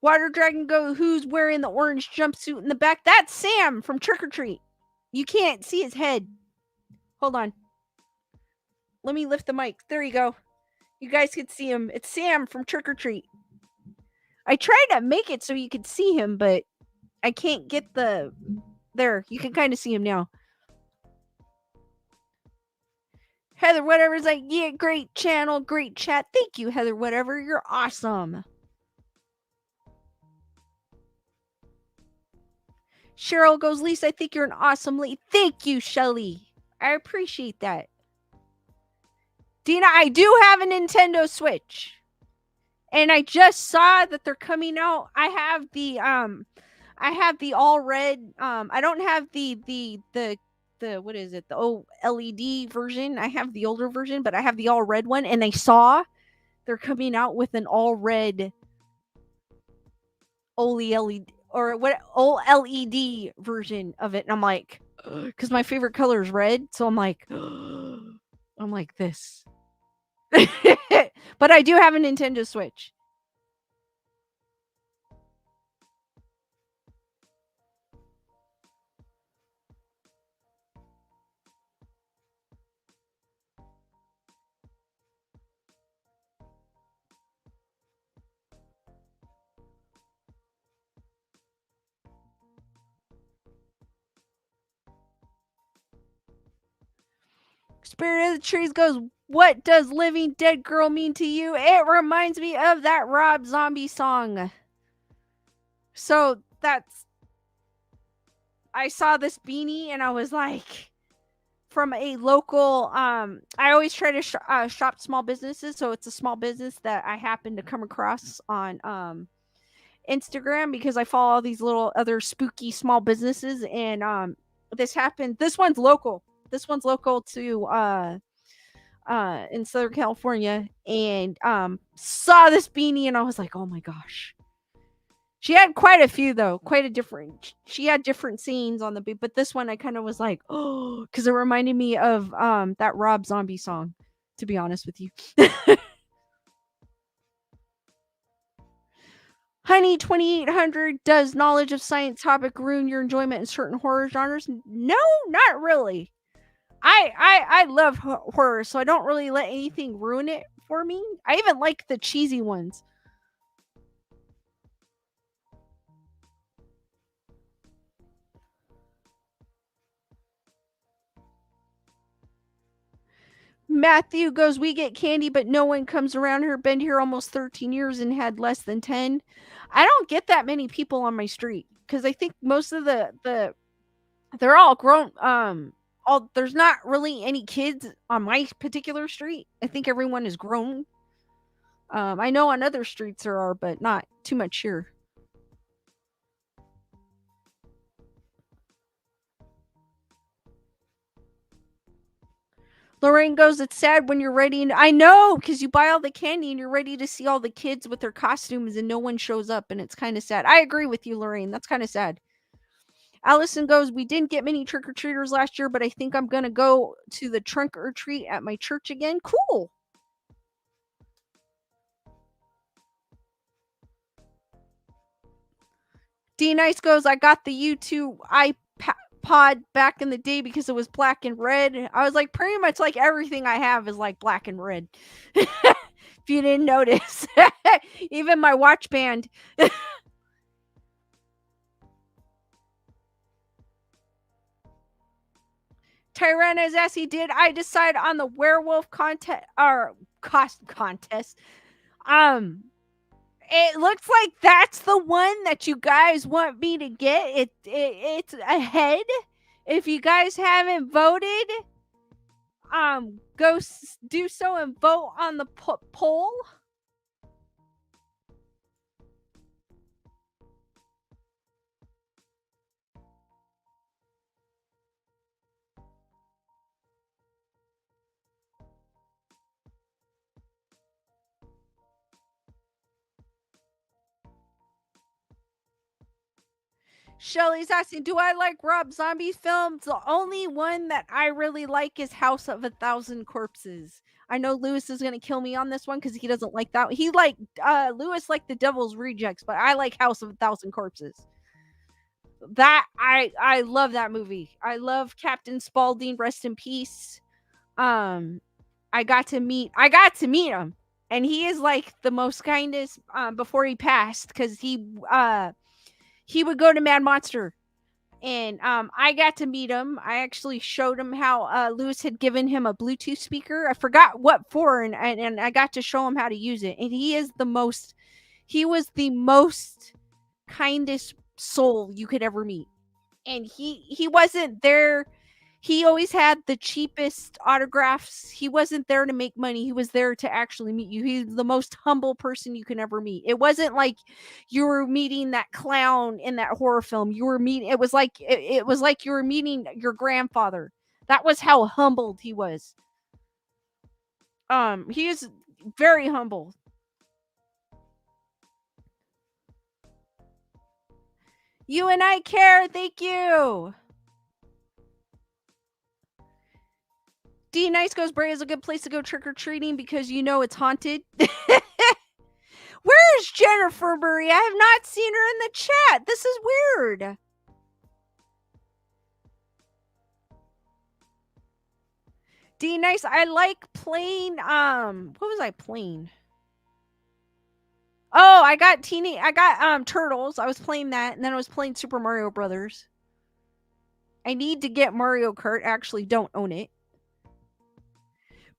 Water Dragon Go, who's wearing the orange jumpsuit in the back? That's Sam from Trick or Treat. You can't see his head. Hold on. Let me lift the mic. There you go. You guys can see him. It's Sam from Trick or Treat. I tried to make it so you could see him, but I can't get the... There, you can kind of see him now. Heather Whatever's like, yeah, great channel, great chat. Thank you, Heather Whatever. You're awesome. Cheryl goes, Lisa, I think you're an awesome lady. Thank you, Shelly. I appreciate that. Dina, I do have a Nintendo Switch. And I just saw that they're coming out. I have the all red. I don't have the what is it? The OLED version. I have the older version, but I have the all red one. And I saw they're coming out with an all red OLED or what OLED version of it. And I'm like, because my favorite color is red, so I'm like this. But I do have a Nintendo Switch. Spirit of the Trees goes, what does living dead girl mean to you? It reminds me of that Rob Zombie song. So I saw this beanie and I was like, from a local, I always try to shop small businesses. So it's a small business that I happen to come across on Instagram because I follow all these little other spooky small businesses. And this happened. This one's local to in Southern California, and saw this beanie and I was like, oh my gosh. She had quite a few though, she had different scenes on the beat, but this one I kind of was like, oh, because it reminded me of that Rob Zombie song, to be honest with you. Honey 2800, does knowledge of science topic ruin your enjoyment in certain horror genres? No, not really. I love horror, so I don't really let anything ruin it for me. I even like the cheesy ones. Matthew goes, we get candy, but no one comes around here. Been here almost 13 years and had less than 10. I don't get that many people on my street because I think most of they're all grown. There's not really any kids on my particular street. I think everyone is grown. I know on other streets there are, but not too much here. Lorraine goes, it's sad when you're ready. And I know, because you buy all the candy and you're ready to see all the kids with their costumes and no one shows up. And it's kind of sad. I agree with you, Lorraine. That's kind of sad. Allison goes, we didn't get many trick-or-treaters last year, but I think I'm going to go to the trunk or treat at my church again. Cool. D Nice goes, I got the U2 iPod back in the day because it was black and red. I was like, pretty much like everything I have is like black and red. If you didn't notice. Even my watch band. Tyranna's as he did. I decide on the werewolf contest or contest. It looks like that's the one that you guys want me to get. It's ahead. If you guys haven't voted, go do so and vote on the poll. Shelly's asking, do I like Rob Zombie films? The only one that I really like is House of a Thousand Corpses. I know Lewis is gonna kill me on this one because he doesn't like that. He like Lewis like the Devil's Rejects, but I like House of a Thousand Corpses. That I love that movie. I love Captain Spaulding, rest in peace. Um I got to meet him, and he is like the most kindest before he passed, cuz he would go to Mad Monster, and I got to meet him. I actually showed him how Lewis had given him a Bluetooth speaker. I forgot what for, and I got to show him how to use it. And he was the most kindest soul you could ever meet. And he wasn't there. He always had the cheapest autographs. He wasn't there to make money. He was there to actually meet you. He's the most humble person you can ever meet. It wasn't like you were meeting that clown in that horror film. You were meeting it was like you were meeting your grandfather. That was how humbled he was. He is very humble. You and I care. Thank you. D Nice goes, Bray is a good place to go trick or treating because you know it's haunted. Where is Jennifer Murray? I have not seen her in the chat. This is weird. D Nice, I like playing what was I playing? Oh, I got Turtles. I was playing that, and then I was playing Super Mario Brothers. I need to get Mario Kart. Actually, don't own it.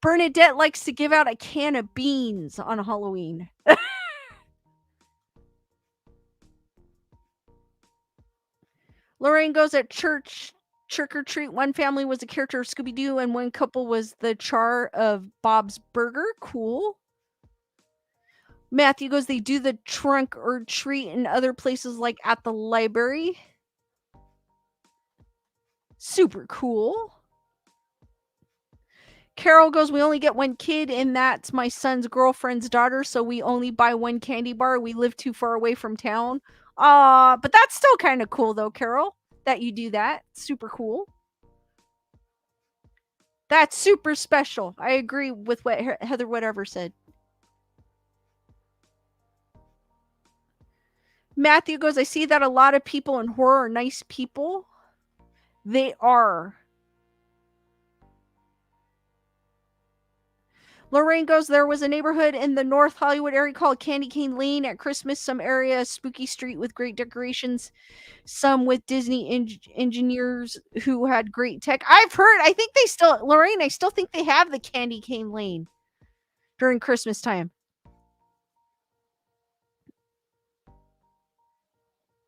Bernadette likes to give out a can of beans on Halloween. Lorraine goes at church trick or treat. One family was a character of Scooby Doo, and one couple was the char of Bob's Burger. Cool. Matthew goes, they do the trunk or treat in other places like at the library. Super cool. Carol goes, we only get one kid, and that's my son's girlfriend's daughter, so we only buy one candy bar. We live too far away from town. But that's still kind of cool though, Carol, that you do that. Super cool. That's super special. I agree with what Heather whatever said. Matthew goes, I see that a lot of people in horror are nice people. They are. Lorraine goes, there was a neighborhood in the North Hollywood area called Candy Cane Lane at Christmas. Some area, spooky street with great decorations. Some with Disney engineers who had great tech. I've heard, I think they still, Lorraine, I still think they have the Candy Cane Lane during Christmas time.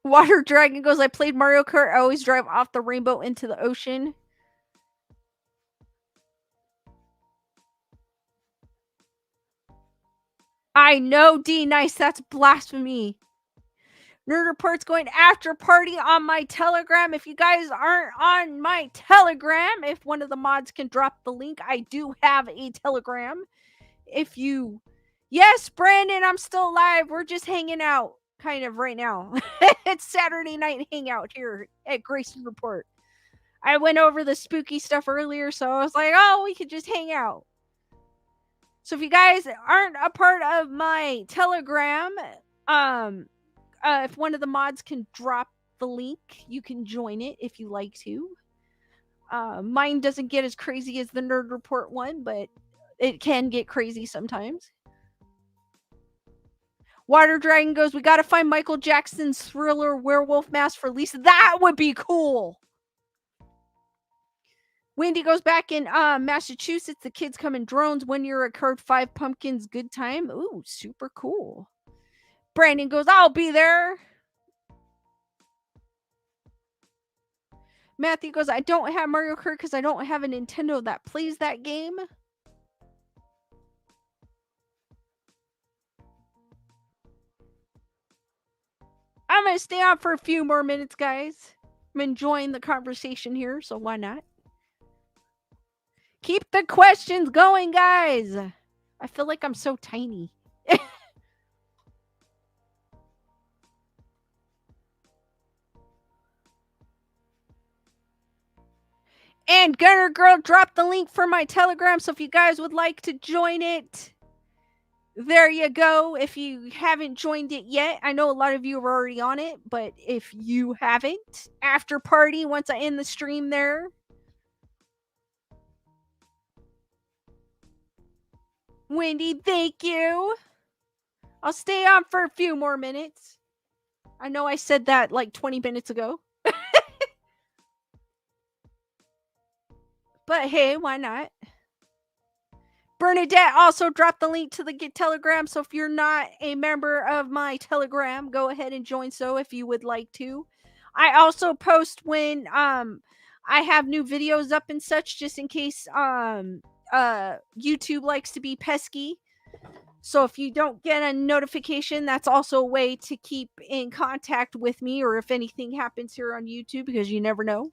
Water Dragon goes, I played Mario Kart. I always drive off the rainbow into the ocean. I know, D Nice, that's blasphemy. Nerd Report's going after party on my Telegram. If you guys aren't on my Telegram, if one of the mods can drop the link, I do have a Telegram. If you, yes, Brandon, I'm still alive. We're just hanging out kind of right now. It's Saturday night hangout here at Grayson Report. I went over the spooky stuff earlier, so I was like, oh, we could just hang out. So if you guys aren't a part of my Telegram, if one of the mods can drop the link, you can join it if you like to. Mine doesn't get as crazy as the Nerd Report one, but it can get crazy sometimes. Water Dragon goes, we gotta find Michael Jackson's Thriller werewolf mask for Lisa. That would be cool. Wendy goes, back in Massachusetts, the kids come in drones. 1 year occurred 5 pumpkins. Good time. Ooh, super cool. Brandon goes, I'll be there. Matthew goes, I don't have Mario Kart because I don't have a Nintendo that plays that game. I'm going to stay on for a few more minutes, guys. I'm enjoying the conversation here, so why not? Keep the questions going, guys. I feel like I'm so tiny. And Gunner Girl dropped the link for my Telegram, so if you guys would like to join it, there you go. If you haven't joined it yet, I know a lot of you are already on it, but if you haven't, after party once I end the stream there. Wendy, thank you. I'll stay on for a few more minutes. I know I said that like 20 minutes ago. But hey, why not? Bernadette also dropped the link to the Telegram, so if you're not a member of my Telegram, go ahead and join so if you would like to. I also post when I have new videos up and such, just in case YouTube likes to be pesky. So if you don't get a notification, that's also a way to keep in contact with me, or if anything happens here on YouTube, because you never know.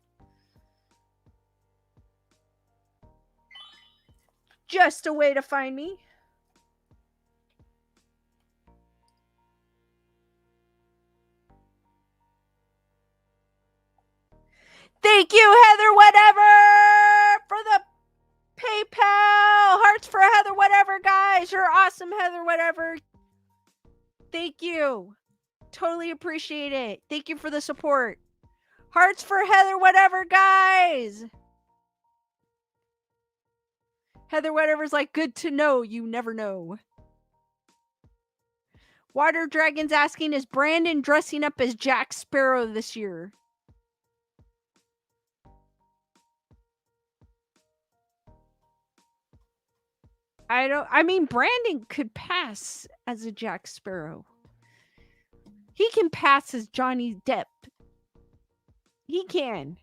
Just a way to find me. Thank you, Heather Whatever, for the PayPal. Hearts for Heather Whatever, guys. You're awesome, Heather Whatever. Thank you. Totally appreciate it. Thank you for the support. Hearts for Heather Whatever, guys. Heather Whatever's like, good to know. You never know. Water Dragon's asking, is Brandon dressing up as Jack Sparrow this year? I mean, Brandon could pass as a Jack Sparrow. He can pass as Johnny Depp. He can.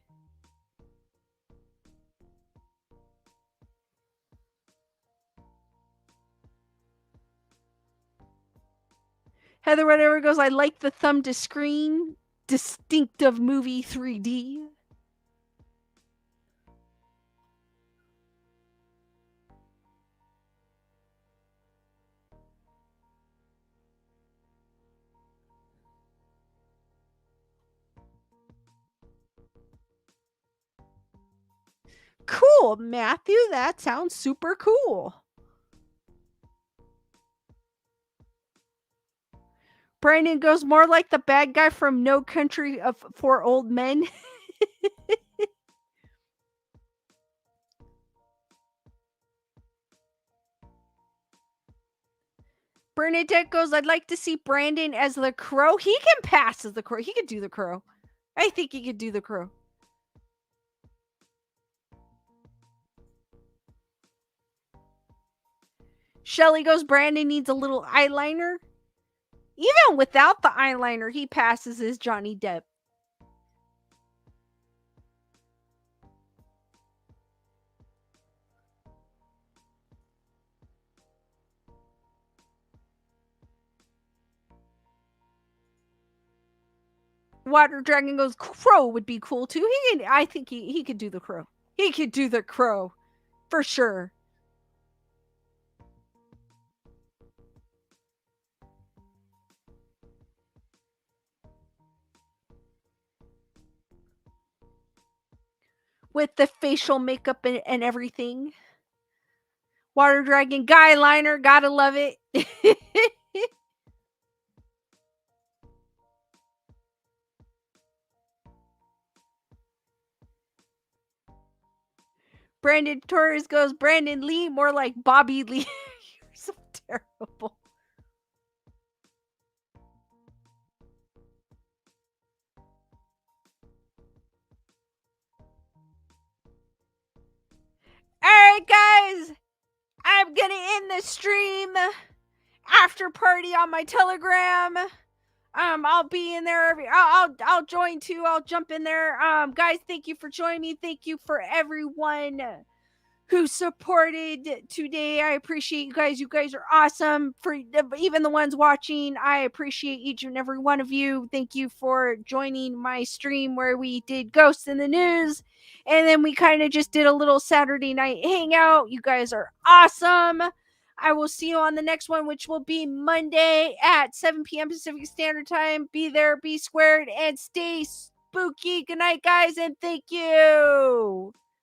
Heather Whatever goes, I like the thumb to screen. Distinctive movie 3D. Cool, Matthew. That sounds super cool. Brandon goes, more like the bad guy from No Country for Old Men. Bernadette goes, I'd like to see Brandon as the Crow. He can pass as the Crow. He could do the Crow. I think he could do the Crow. Shelly goes, Brandon needs a little eyeliner. Even without the eyeliner, he passes as Johnny Depp. Water Dragon goes, Crow would be cool too. I think he could do the Crow. He could do the Crow. For sure. With the facial makeup and everything. Water Dragon guy liner, gotta love it. Brandon Torres goes, Brandon Lee, more like Bobby Lee. You're so terrible. Alright, guys. I'm gonna end the stream. After party on my Telegram. I'll be in there. I'll join too. I'll jump in there. Guys, thank you for joining me. Thank you for everyone who supported today. I appreciate you guys. You guys are awesome. For even the ones watching, I appreciate each and every one of you. Thank you for joining my stream where we did Ghosts in the News. And then we kind of just did a little Saturday night hangout. You guys are awesome. I will see you on the next one, which will be Monday at 7 p.m. Pacific Standard Time. Be there, be squared, and stay spooky. Good night, guys, and thank you.